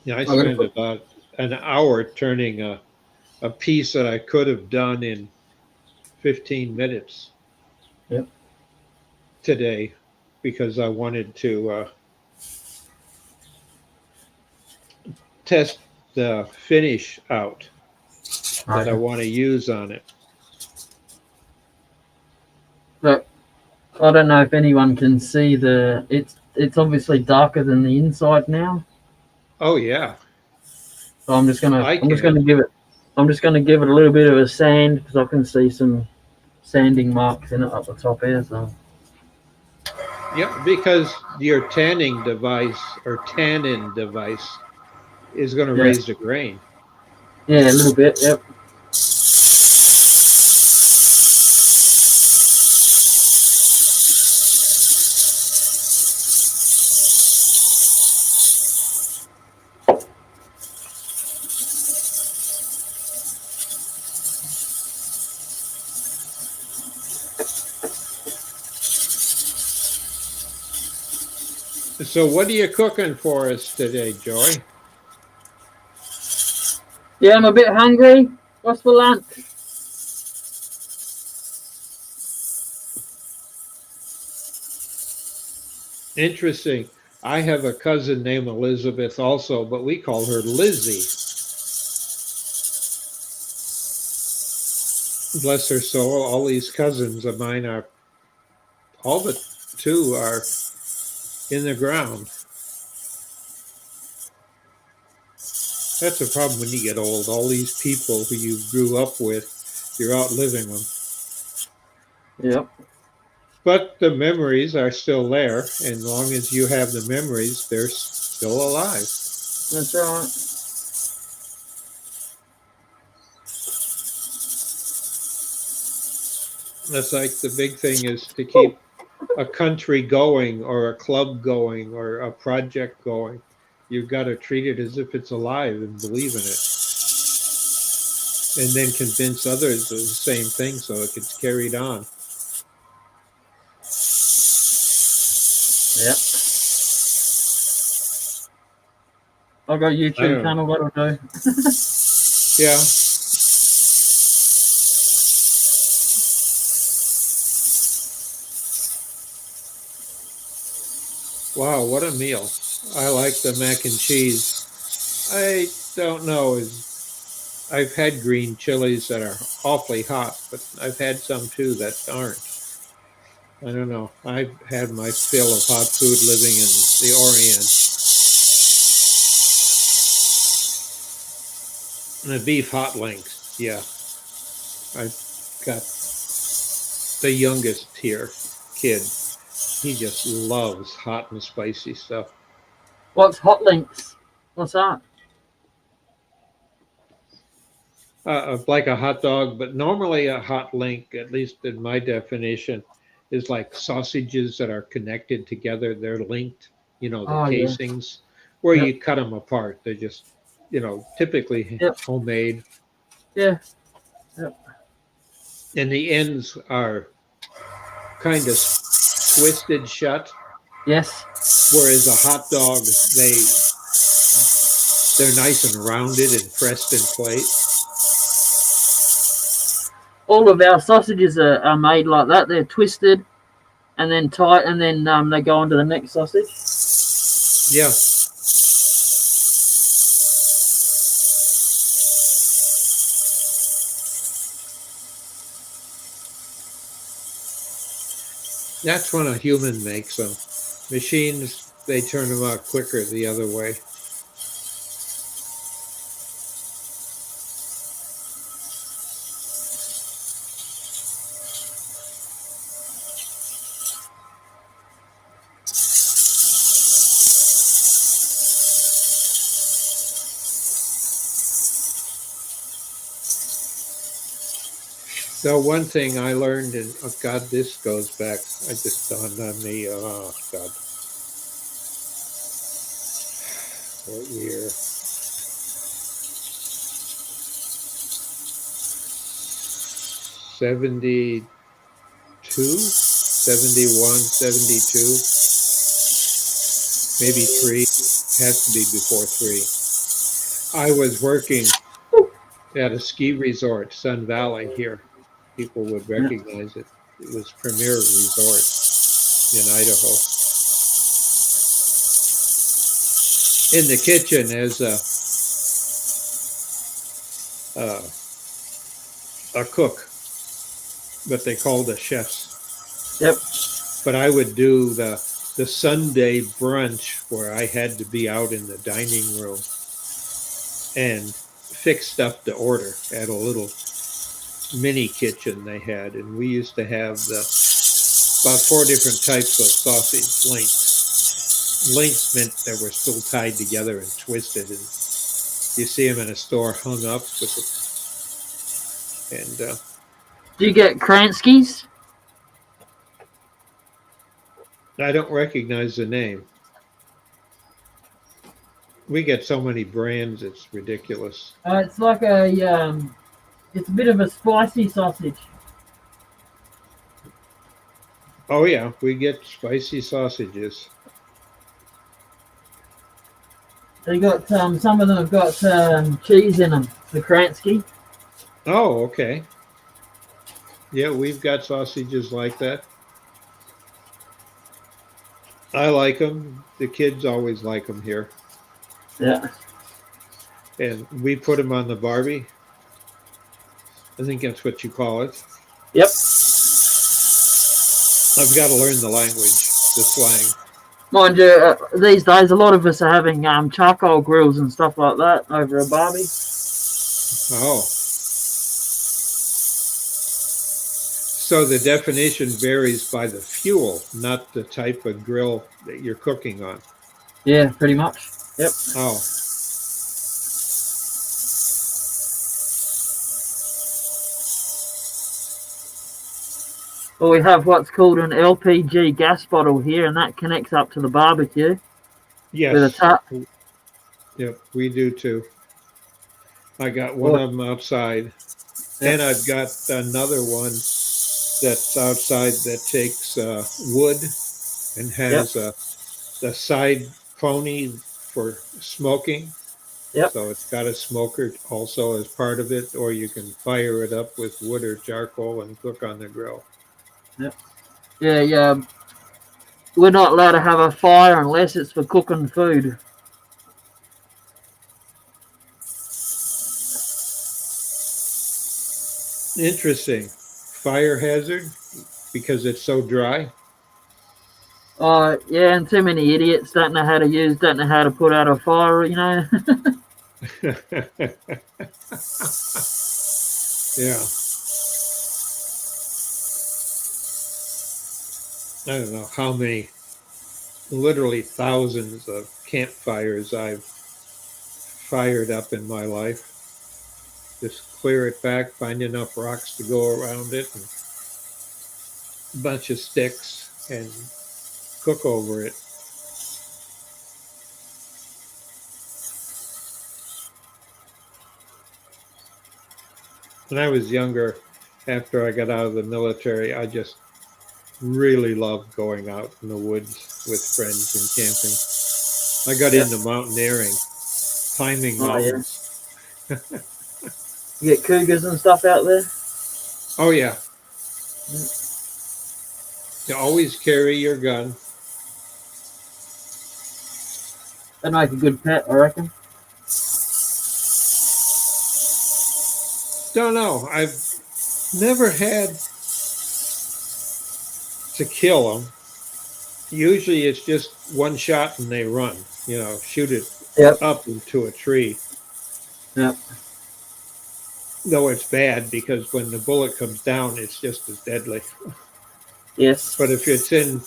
Yeah, I spent about an hour turning a piece that I could have done in 15 minutes Yep. today because I wanted to test the finish out that I want to use on it. But I don't know if anyone can see the. It's obviously darker than the inside now. Oh yeah, So I'm just gonna I can. give it. I'm just gonna give it a little bit of a sand because I can see some sanding marks in it up the top here. So Yeah, because your tanning device or tannin device is going to yeah, raise the grain. yeah, a little bit. Yep. So what are you cooking for us today, Joy? Yeah, I'm a bit hungry. What's for lunch? Interesting. I have a cousin named Elizabeth also, but we call her Lizzie. Bless her soul. All these cousins of mine are, all but two are in the ground. That's a problem when you get old. All these people who you grew up with, you're outliving them. Yep. But the memories are still there. And as long as you have the memories, they're still alive. That's right. That's like the big thing is to keep a country going or a club going or a project going. You've got to treat it as if it's alive and believe in it. And then convince others of the same thing so it gets carried on. Yep. I've got a YouTube channel, that'll do. Yeah. Wow, what a meal. I like the mac and cheese. I don't know. I've had green chilies that are awfully hot, but I've had some too that aren't. I don't know. I've had my fill of hot food living in the Orient. And the beef hot links, yeah. I've got the youngest here, kid. He just loves hot and spicy stuff. What's hot links? What's that? Like a hot dog, but normally a hot link, at least in my definition, is like sausages that are connected together. They're linked, the casings, where you cut them apart. They're just, typically homemade. Yeah. Yep. And the ends are kind of twisted shut. Yes. Whereas a hot dog, they're nice and rounded and pressed in place. All of our sausages are made like that. They're twisted and then tight, and then they go onto the next sausage. Yeah. That's when a human makes them. Machines, they turn them out quicker the other way. So one thing I learned, and oh God, this goes back, I just dawned on me, oh God. What year? 72, 71, 72, maybe 3, has to be before 3. I was working at a ski resort, Sun Valley here. People would recognize it. It was Premier Resort in Idaho. In the kitchen as a cook, but they called us chefs. Yep. But I would do the Sunday brunch where I had to be out in the dining room and fix stuff to order at a little mini kitchen they had, and we used to have about 4 different types of sausage links. Links meant they were still tied together and twisted, and you see them in a store hung up with it. And do you get Kranskis? I don't recognize the name. We get so many brands, it's ridiculous. It's like it's a bit of a spicy sausage. Oh yeah, we get spicy sausages. They got some of them have got cheese in them. The Kransky. Oh, okay. Yeah, we've got sausages like that. I like them. The kids always like them here. Yeah. And we put them on the Barbie. I think that's what you call it. Yep. I've got to learn the language, the slang. Mind you, these days a lot of us are having charcoal grills and stuff like that over a barbie. Oh. So the definition varies by the fuel, not the type of grill that you're cooking on. Yeah, pretty much. Yep. Oh. Well, we have what's called an LPG gas bottle here, and that connects up to the barbecue Yes. with a tap. Yep, we do too. I got one of them outside. Yep. And I've got another one that's outside that takes wood and has the side pony for smoking. Yep. So it's got a smoker also as part of it, or you can fire it up with wood or charcoal and cook on the grill. Yeah. We're not allowed to have a fire unless it's for cooking food. Interesting. Fire hazard because it's so dry. Yeah, and too many idiots don't know how to put out a fire, you know. Yeah. I don't know how many, literally thousands of campfires I've fired up in my life. Just clear it back, find enough rocks to go around it, and a bunch of sticks, and cook over it. When I was younger, after I got out of the military, I just really loved going out in the woods with friends and camping. I got into mountaineering, climbing mountains. You get cougars and stuff out there? Oh, yeah. You always carry your gun. That'd make a good pet, I reckon. Don't know. I've never had to kill them. Usually it's just one shot and they run. You know, shoot it up into a tree. Yep. Though it's bad because when the bullet comes down, it's just as deadly. Yes. But if it's in,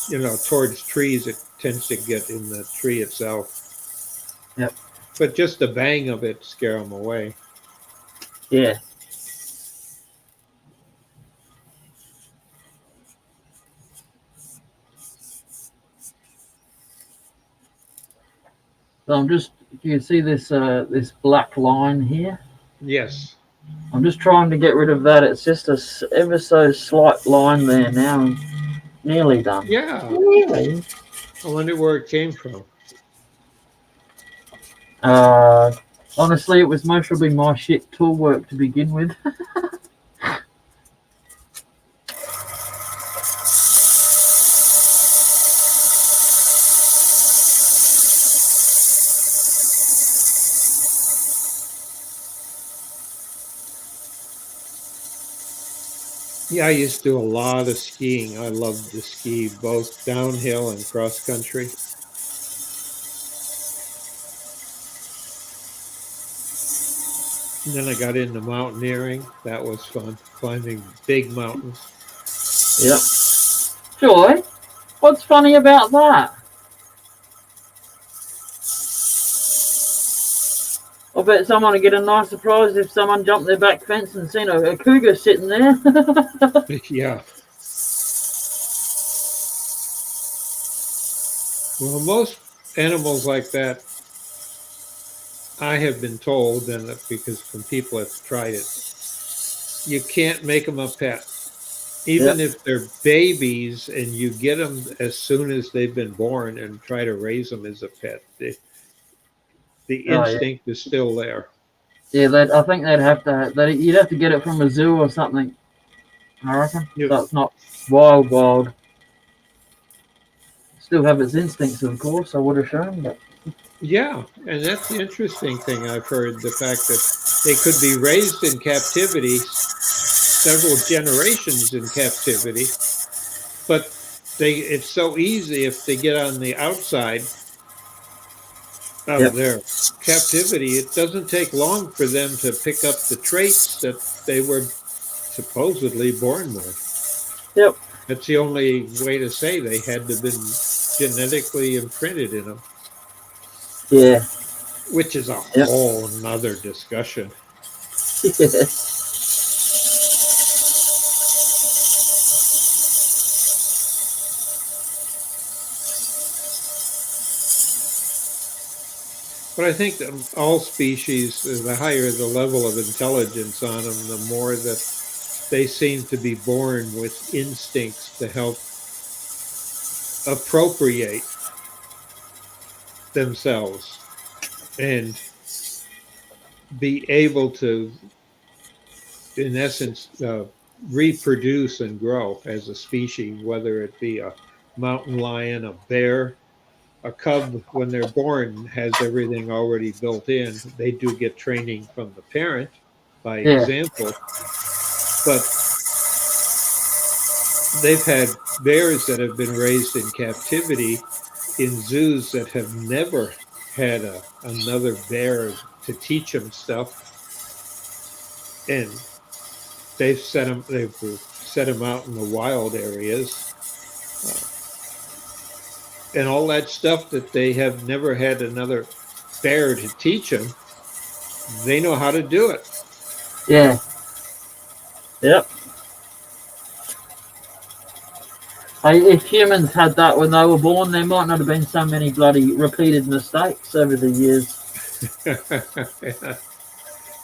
towards trees, it tends to get in the tree itself. Yep. But just the bang of it scare them away. Yeah. So I'm just, you can see this this black line here. Yes. I'm just trying to get rid of that. It's just a ever so slight line there now. I'm nearly done. Yeah. Nearly. I wonder where it came from. Honestly, it was mostly my shit tool work to begin with. Yeah, I used to do a lot of skiing. I loved to ski both downhill and cross country. And then I got into mountaineering. That was fun, climbing big mountains. Yep. Joy, what's funny about that? I bet someone would get a nice surprise if someone jumped their back fence and seen a cougar sitting there. Yeah. Well, most animals like that, I have been told, and because from people that have tried it, you can't make them a pet. Even if they're babies and you get them as soon as they've been born and try to raise them as a pet, the the Oh, yeah. instinct is still there. Yeah, I think they'd have to. You'd have to get it from a zoo or something. I reckon. Yeah. So it's not wild. Still have its instincts, of course. I would assume, but Yeah, and that's the interesting thing I've heard, the fact that they could be raised in captivity, several generations in captivity, but it's so easy if they get on the outside of their captivity, it doesn't take long for them to pick up the traits that they were supposedly born with. Yep. That's the only way to say they had to have been genetically imprinted in them. yeah. Which is a whole nother discussion. But I think that all species, the higher the level of intelligence on them, the more that they seem to be born with instincts to help appropriate themselves and be able to, in essence, reproduce and grow as a species, whether it be a mountain lion, a bear, a cub. When they're born has everything already built in. They do get training from the parent by example, but they've had bears that have been raised in captivity in zoos that have never had another bear to teach them stuff, and they've set them out in the wild areas, and all that stuff that they have never had another bear to teach them. They know how to do it. Yeah. Yep. If humans had that when they were born, there might not have been so many bloody repeated mistakes over the years.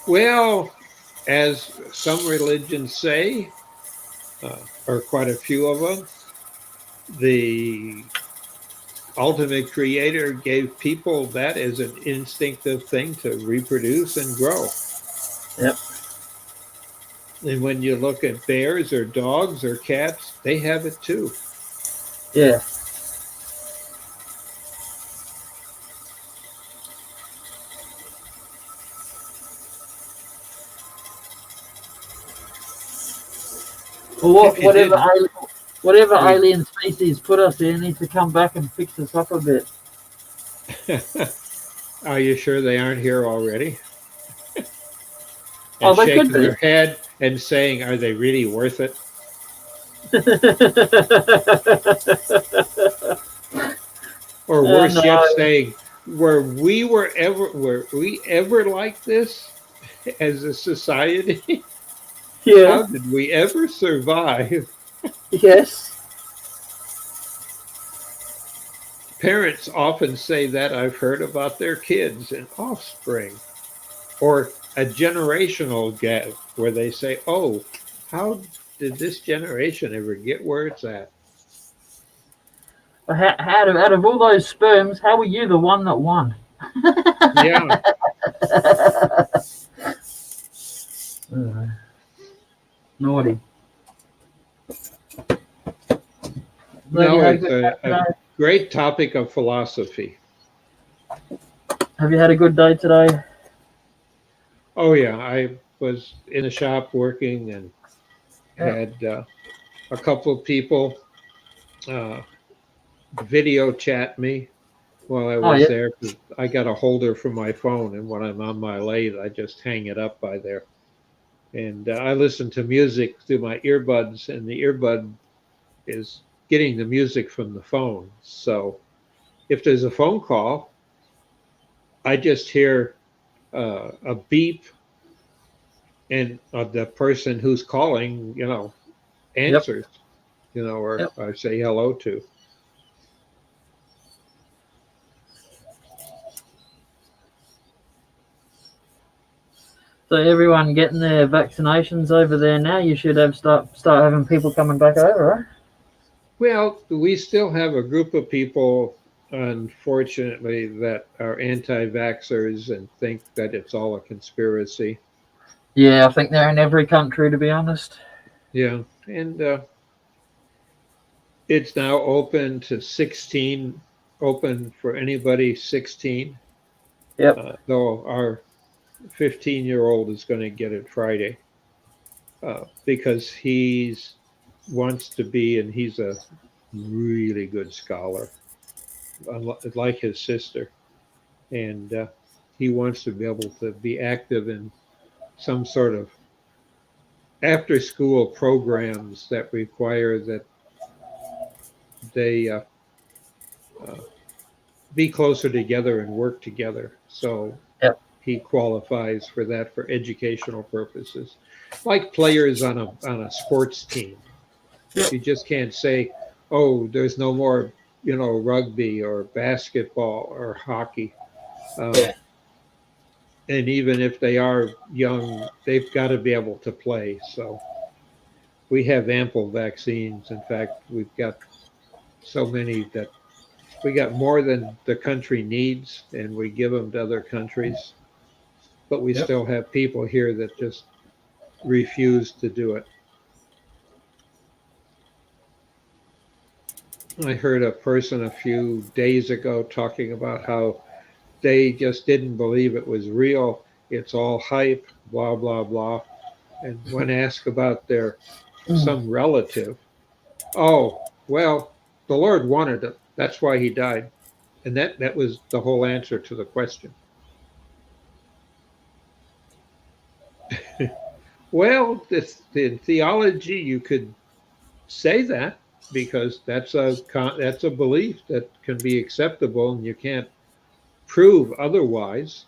Well, as some religions say, or quite a few of them, the ultimate creator gave people that as an instinctive thing to reproduce and grow. Yep. And when you look at bears or dogs or cats, they have it too. Yeah. Well, whatever alien species put us here needs to come back and fix us up a bit. Are you sure they aren't here already? Oh, And they shaking could be. their head and saying, "Are they really worth it?" Or worse yet, saying, "Were we ever like this as a society? Yeah. How did we ever survive?" Yes. Parents often say that, I've heard, about their kids and offspring, or a generational gap where they say, "Oh, how did this generation ever get where it's at?" Out of all those sperms, how were you the one that won? Yeah. Naughty. No, it's a great topic of philosophy. Have you had a good day today? Oh, yeah. I was in a shop working and had a couple of people video chat me while I was there. 'Cause I got a holder for my phone, and when I'm on my lathe, I just hang it up by there. And I listen to music through my earbuds, and the earbud is getting the music from the phone. So if there's a phone call, I just hear a beep, and the person who's calling, answers, or I say hello to. So everyone getting their vaccinations over there now. You should have start having people coming back over, right? Well, we still have a group of people unfortunately, that are anti-vaxxers and think that it's all a conspiracy. Yeah, I think they're in every country, to be honest. Yeah, and it's now open to 16, open for anybody 16. Yep. Though our 15-year-old is going to get it Friday because he's wants to be, and he's a really good scholar, like his sister, and he wants to be able to be active in some sort of after-school programs that require that they be closer together and work together. So Yep. he qualifies for that for educational purposes, like players on a sports team. You just can't say, "Oh, there's no more, rugby or basketball or hockey." Yeah. And even if they are young, they've got to be able to play. So we have ample vaccines. In fact, we've got so many that we got more than the country needs, and we give them to other countries. But we Yep. still have people here that just refuse to do it. I heard a person a few days ago talking about how they just didn't believe it was real. It's all hype, blah, blah, blah. And when asked about their some relative, oh, well, the Lord wanted it. That's why he died. And that was the whole answer to the question. Well, in theology, you could say that because that's a belief that can be acceptable, and you can't prove otherwise.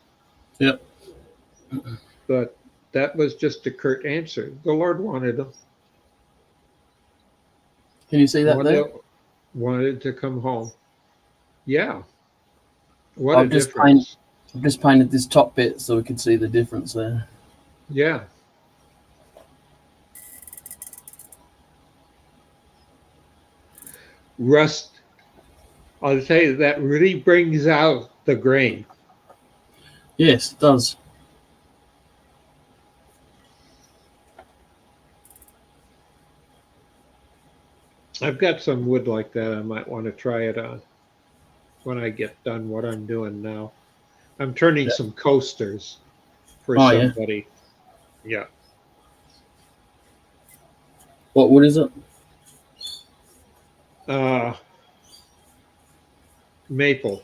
Yep. But that was just a curt answer. The Lord wanted them. Can you see that there? Wanted to come home. Yeah. What I've a just difference. I've just painted this top bit so we can see the difference there. Yeah. Rust, I'll tell you, that really brings out the grain. Yes, it does. I've got some wood like that. I might want to try it on when I get done what I'm doing now. I'm turning Yeah. some coasters for Oh, yeah. somebody. Yeah. What wood is it? Maple.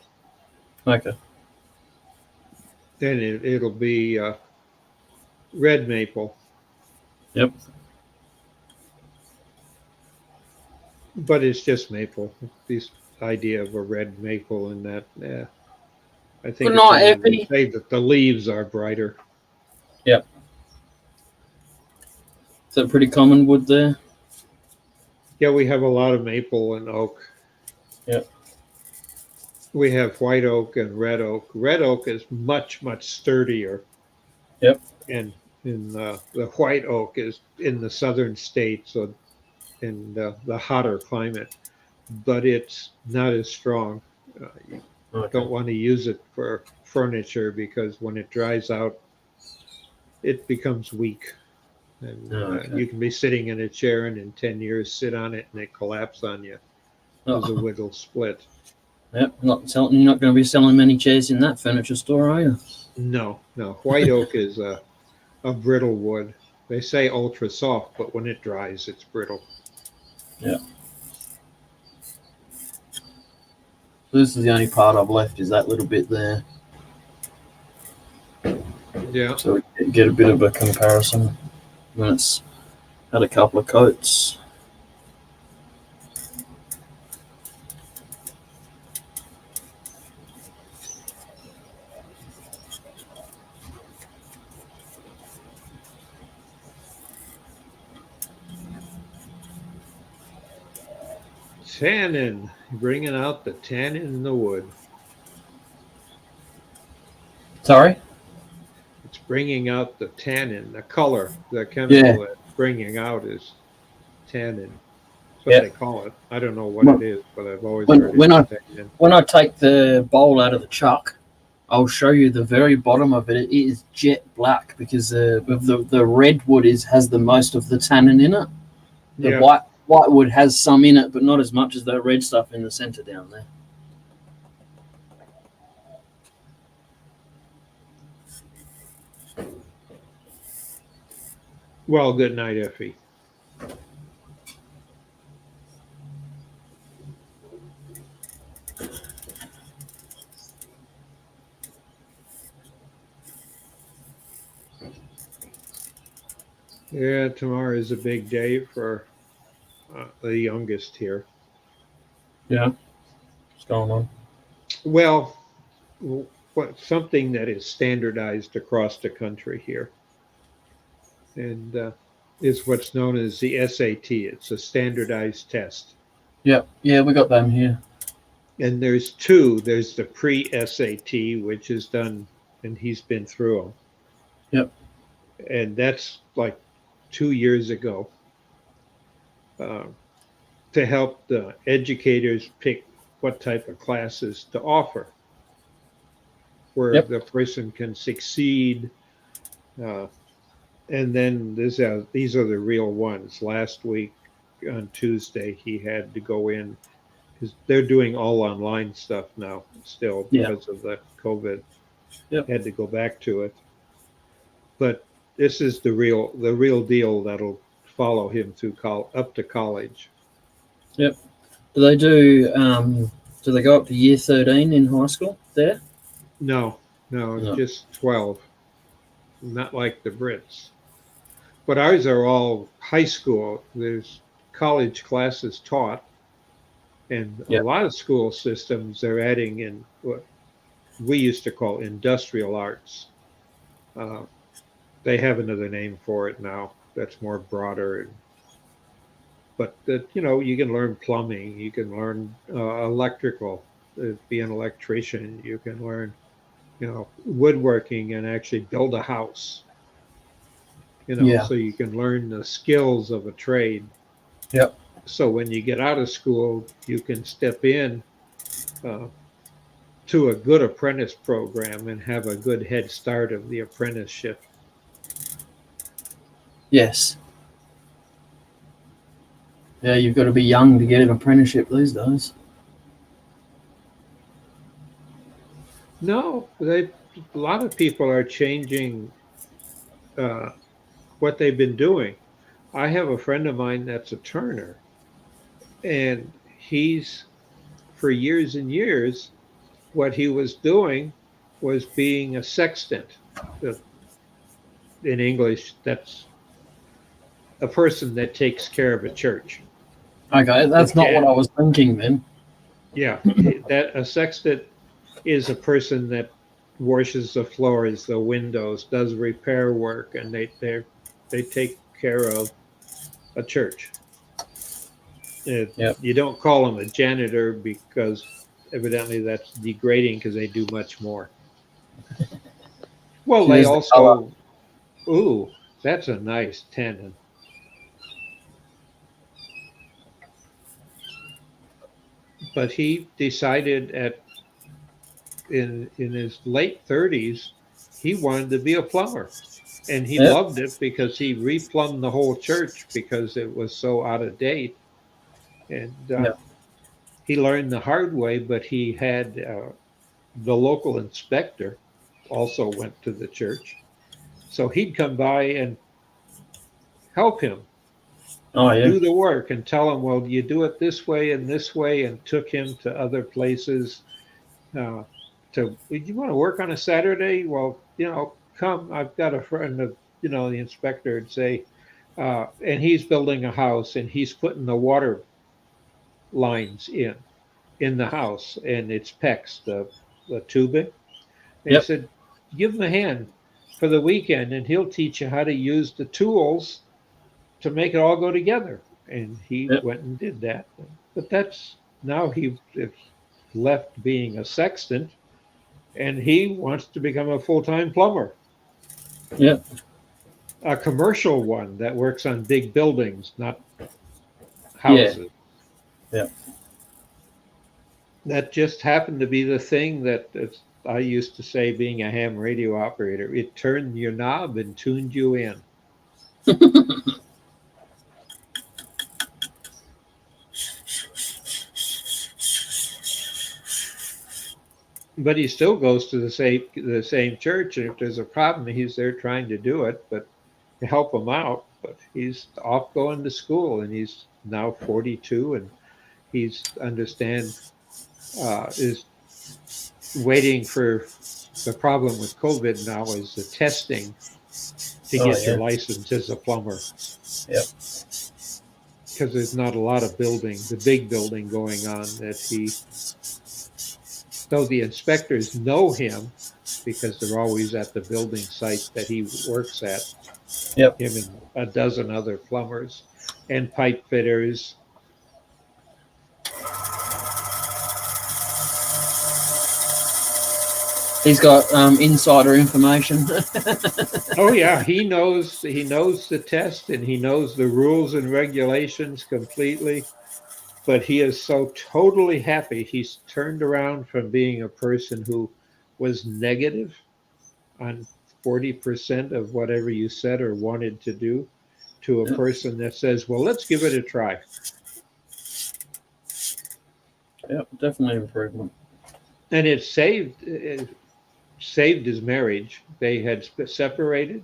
Okay. Then it'll be red maple. Yep. But it's just maple. This idea of a red maple and that, yeah. I think Good night, it's only Effie. to say that the leaves are brighter. Yep. Is that pretty common wood there? Yeah, we have a lot of maple and oak. Yep. We have white oak and red oak. Red oak is much, much sturdier. Yep. And the white oak is in the southern states, so in the hotter climate, but it's not as strong. You Okay. don't want to use it for furniture because when it dries out, it becomes weak. And Okay. you can be sitting in a chair and in 10 years sit on it and it collapse on you because the Oh. wood will split. Yep. You're not going to be selling many chairs in that furniture store, are you? No. White oak is a brittle wood. They say ultra soft, but when it dries, it's brittle. Yeah. This is the only part I've left is that little bit there. Yeah. So we get a bit of a comparison when it's had a couple of coats. Tannin, bringing out the tannin in the wood. Sorry? It's bringing out the tannin, the color, the chemical Yeah. that's bringing out is tannin. That's what Yeah. they call it. I don't know what Well, it is, but I've always when- heard it. when I- back then. When I take the bowl out of the chuck, I'll show you the very bottom of it. It is jet black because the redwood has the most of the tannin in it. The Yeah. white wood has some in it, but not as much as that red stuff in the center down there. Well, good night, Effie. Yeah, tomorrow is a big day for the youngest here. Yeah, what's going on? Well, something that is standardized across the country here, and is what's known as the SAT. It's a standardized test, Yeah, we got them here. and there's two. There's the pre-SAT, which is done, and he's been through them. Yep. And that's like 2 years ago, to help the educators pick what type of classes to offer, where Yep. the person can succeed. And then these are the real ones. Last week on Tuesday, he had to go in because they're doing all online stuff now still Yeah. because of the COVID. Yep. Had to go back to it. But this is the real deal that'll follow him through up to college. Do they do they go up to year 13 in high school there? No, No. just 12. Not like the Brits. But ours are all high school. There's college classes taught. And Yep. a lot of school systems are adding in what we used to call industrial arts. They have another name for it now that's more broader. But you can learn plumbing, you can learn electrical, be an electrician, you can learn woodworking and actually build a house. Yeah. So you can learn the skills of a trade. Yep. So when you get out of school, you can step in to a good apprentice program and have a good head start of the apprenticeship. Yes. Yeah, you've got to be young to get an apprenticeship these days. No, a lot of people are changing what they've been doing. I have a friend of mine that's a turner, and he's, for years and years, what he was doing was being a sextant. In English, that's a person that takes care of a church. Okay, that's not Yeah. what I was thinking then. Yeah, that a sextant is a person that washes the floors, the windows, does repair work, and they take care of a church. Yep. You don't call them a janitor because evidently that's degrading because they do much more. Well, they Here's the also, color. ooh, that's a nice tenon. But he decided in his late 30s, he wanted to be a plumber. And he Yep. loved it because he replumbed the whole church because it was so out of date. And Yep. he learned the hard way, but he had the local inspector also went to the church. So he'd come by and help him Oh yeah. do the work and tell him, well, you do it this way, and took him to other places. You want to work on a Saturday? Well, come. I've got a friend of, the inspector would say, and he's building a house and he's putting the water lines in the house, and it's PEX, the tubing. And Yep. he said, give him a hand for the weekend and he'll teach you how to use the tools to make it all go together. And he Yep. went and did that. But now he left being a sextant and he wants to become a full-time plumber. Yep. A commercial one that works on big buildings, not houses. Yeah. That just happened to be the thing that I used to say, being a ham radio operator, it turned your knob and tuned you in. But he still goes to the same church, and if there's a problem, he's there trying to do it, but to help him out. But he's off going to school, and he's now 42, and he's is waiting for the problem with COVID now is the testing to get your license as a plumber. Yep. Because there's not a lot of the big building going on that though the inspectors know him because they're always at the building site that he works at. Yep. Him and a dozen other plumbers and pipe fitters. He's got insider information. Oh yeah, he knows the test, and he knows the rules and regulations completely. But he is so totally happy. He's turned around from being a person who was negative on 40% of whatever you said or wanted to do to a person that says, well, let's give it a try. Yep, definitely improvement. And it saved his marriage. They had separated,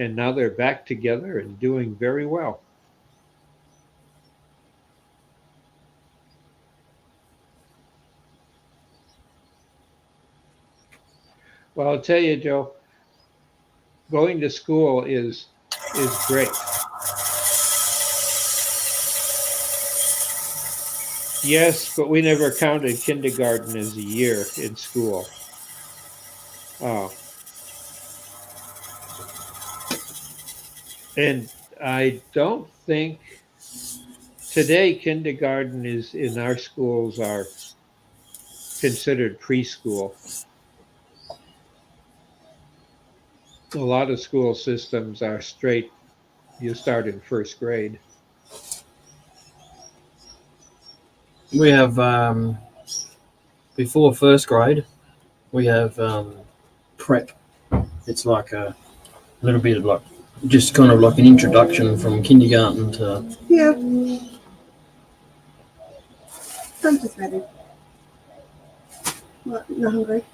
and now they're back together and doing very well. Well, I'll tell you, Joe, going to school is great. Yes, but we never counted kindergarten as a year in school. And I don't think today kindergarten is in our schools are considered preschool. A lot of school systems are straight. You start in first grade. We have before first grade, we have prep. It's like a little bit of like just kind of like an introduction from kindergarten to. Yeah. I'm just ready. What? Not hungry?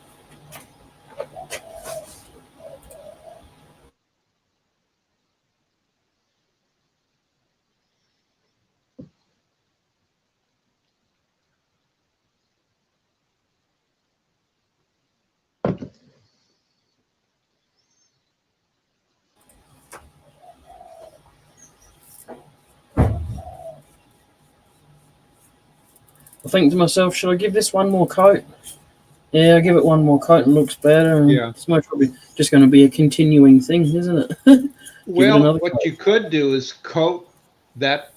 I think to myself, should I give this one more coat? Yeah, I'll give it one more coat and looks better. And Yeah. It's most probably just going to be a continuing thing, isn't it? Well, what you could do is coat that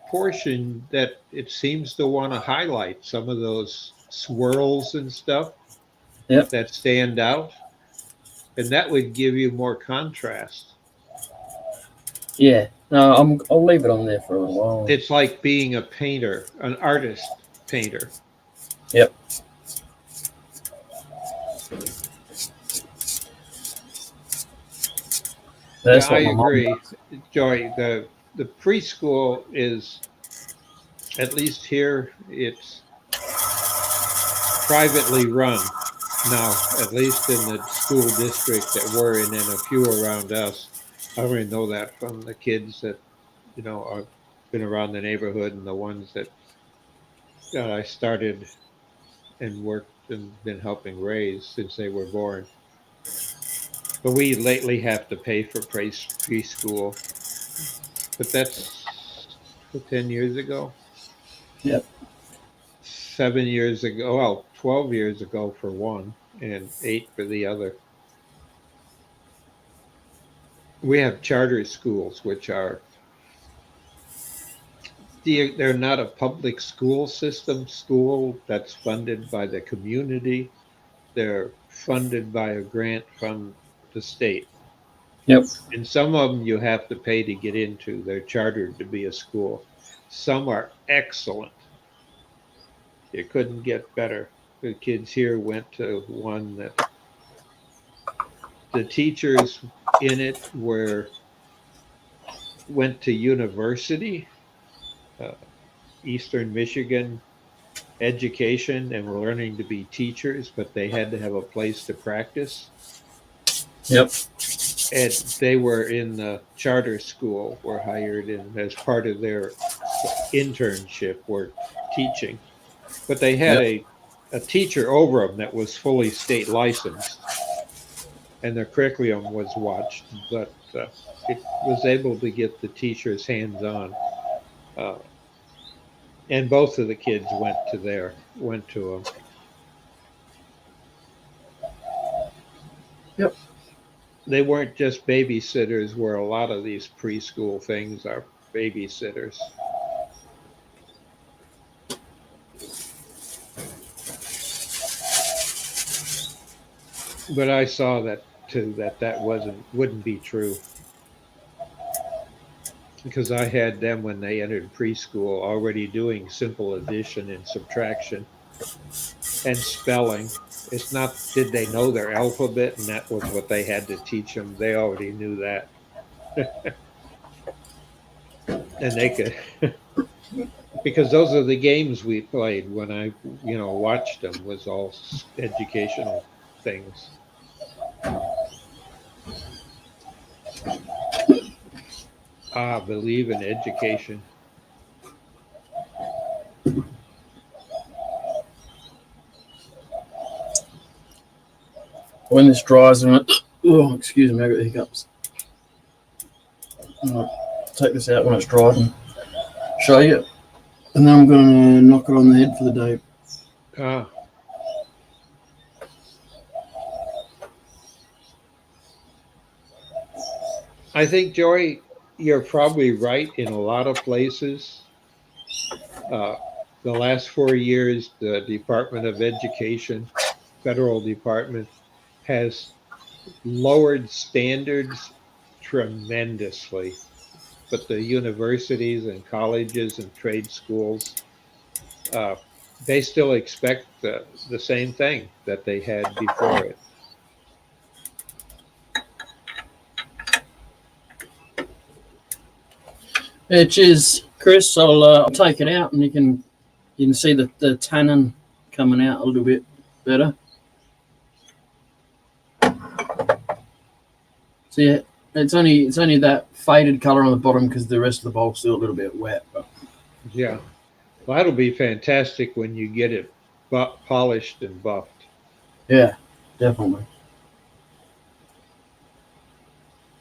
portion that it seems to want to highlight, some of those swirls and stuff that stand out, and that would give you more contrast. Yeah, no, I'll leave it on there for a while. It's like being a painter, an artist painter. Yep. That's Yeah, I what my agree, mom does. Joy. The preschool is, at least here, it's privately run now, at least in the school district that we're in, and a few around us. I already know that from the kids that, have been around the neighborhood, and the ones that I started and worked and been helping raise since they were born. But we lately have to pay for preschool. But that's 10 years ago. Yep. 7 years ago, well, 12 years ago for one, and 8 for the other. We have charter schools, which are, they're not a public school that's funded by the community. They're funded by a grant from the state. Yep. And some of them you have to pay to get into. They're chartered to be a school. Some are excellent. It couldn't get better. The kids here went to one that the teachers in it went to university, uh, Eastern Michigan education, and were learning to be teachers, but they had to have a place to practice. Yep. And they were in the charter school, were hired in as part of their internship, were teaching. But they had a teacher over them that was fully state licensed, and the curriculum was watched, but it was able to get the teachers hands-on. And both of the kids went to them. Yep. They weren't just babysitters, where a lot of these preschool things are babysitters. But I saw that too, that wouldn't be true. Because I had them when they entered preschool already doing simple addition and subtraction and spelling. It's not, did they know their alphabet and that was what they had to teach them? They already knew that. And they could, because those are the games we played when I, watched them, was all educational things. Believe in education. When this dries, oh, excuse me, I got the hiccups. Take this out when it's dried and show you. And then I'm going to knock it on the head for the day. I think, Joey, you're probably right in a lot of places. The last 4 years, the Department of Education, federal department, has lowered standards tremendously. But the universities and colleges and trade schools, they still expect the same thing that they had before it. Cheers, Chris. I'll take it out, and you can see the tannin coming out a little bit better. So yeah, it's only that faded color on the bottom because the rest of the bulk's still a little bit wet. But. Yeah, well, that'll be fantastic when you get it polished and buffed. Yeah, definitely.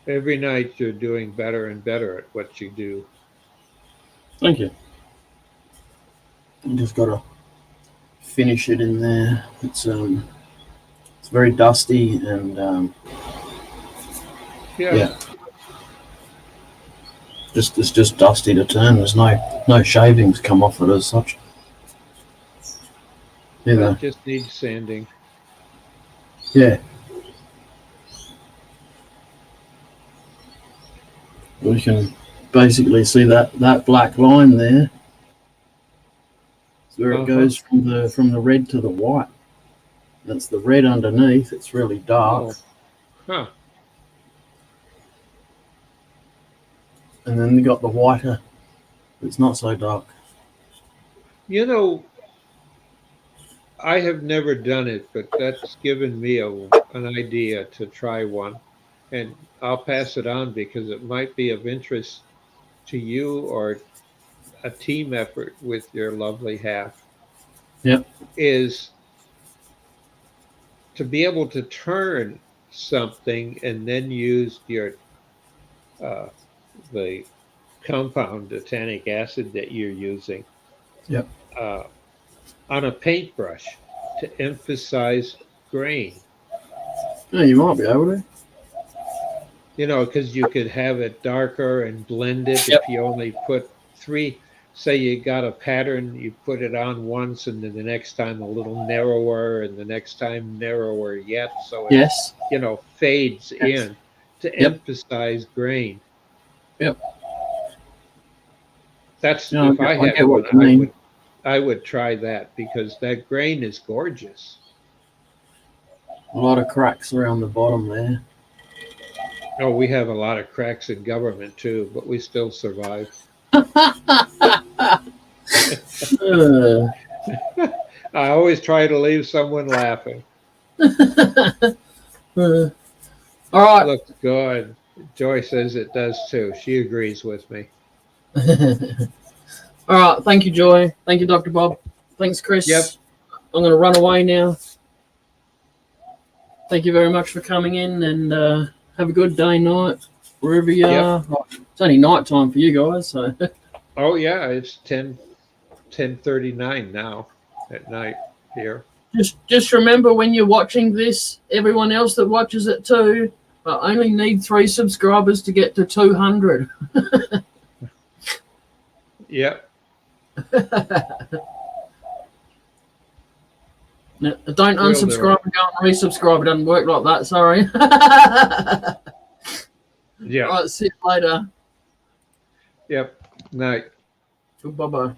Every night you're doing better and better at what you do. Thank you. I just got to finish it in there. It's very dusty and yeah. It's just dusty to turn. There's no shavings come off it as such. Either. It just needs sanding. Yeah. We can basically see that black line there. That's where it goes from the red to the white. That's the red underneath. It's really dark. Huh. And then you got the whiter. It's not so dark. I have never done it, but that's given me an idea to try one. And I'll pass it on because it might be of interest to you or a team effort with your lovely half. Yep. Is to be able to turn something and then use your the compound, the tannic acid that you're using, yep, on a paintbrush to emphasize grain. Yeah, you might be able to. Because you could have it darker and blend it. Yep. If you only put 3, say you got a pattern, you put it on once, and then the next time a little narrower, and the next time narrower yet. So it, yes, fades in to emphasize grain. Yep. That's No, if I I had get one, what you mean. I would try that because that grain is gorgeous. A lot of cracks around the bottom there. Oh, we have a lot of cracks in government too, but we still survive. I always try to leave someone laughing. All right. Looks good. Joy says it does too. She agrees with me. All right. Thank you, Joy. Thank you, Dr. Bob. Thanks, Chris. Yep. I'm going to run away now. Thank you very much for coming in, and have a good day, night, wherever you are. It's only night time for you guys, so. Oh yeah, it's 10:39 now at night here. Just remember when you're watching this, everyone else that watches it too, I only need 3 subscribers to get to 200. Yep. No, don't Will unsubscribe and go and resubscribe. It doesn't work like that, sorry. Yeah. All right, see you later. Yep. Night. Bye-bye.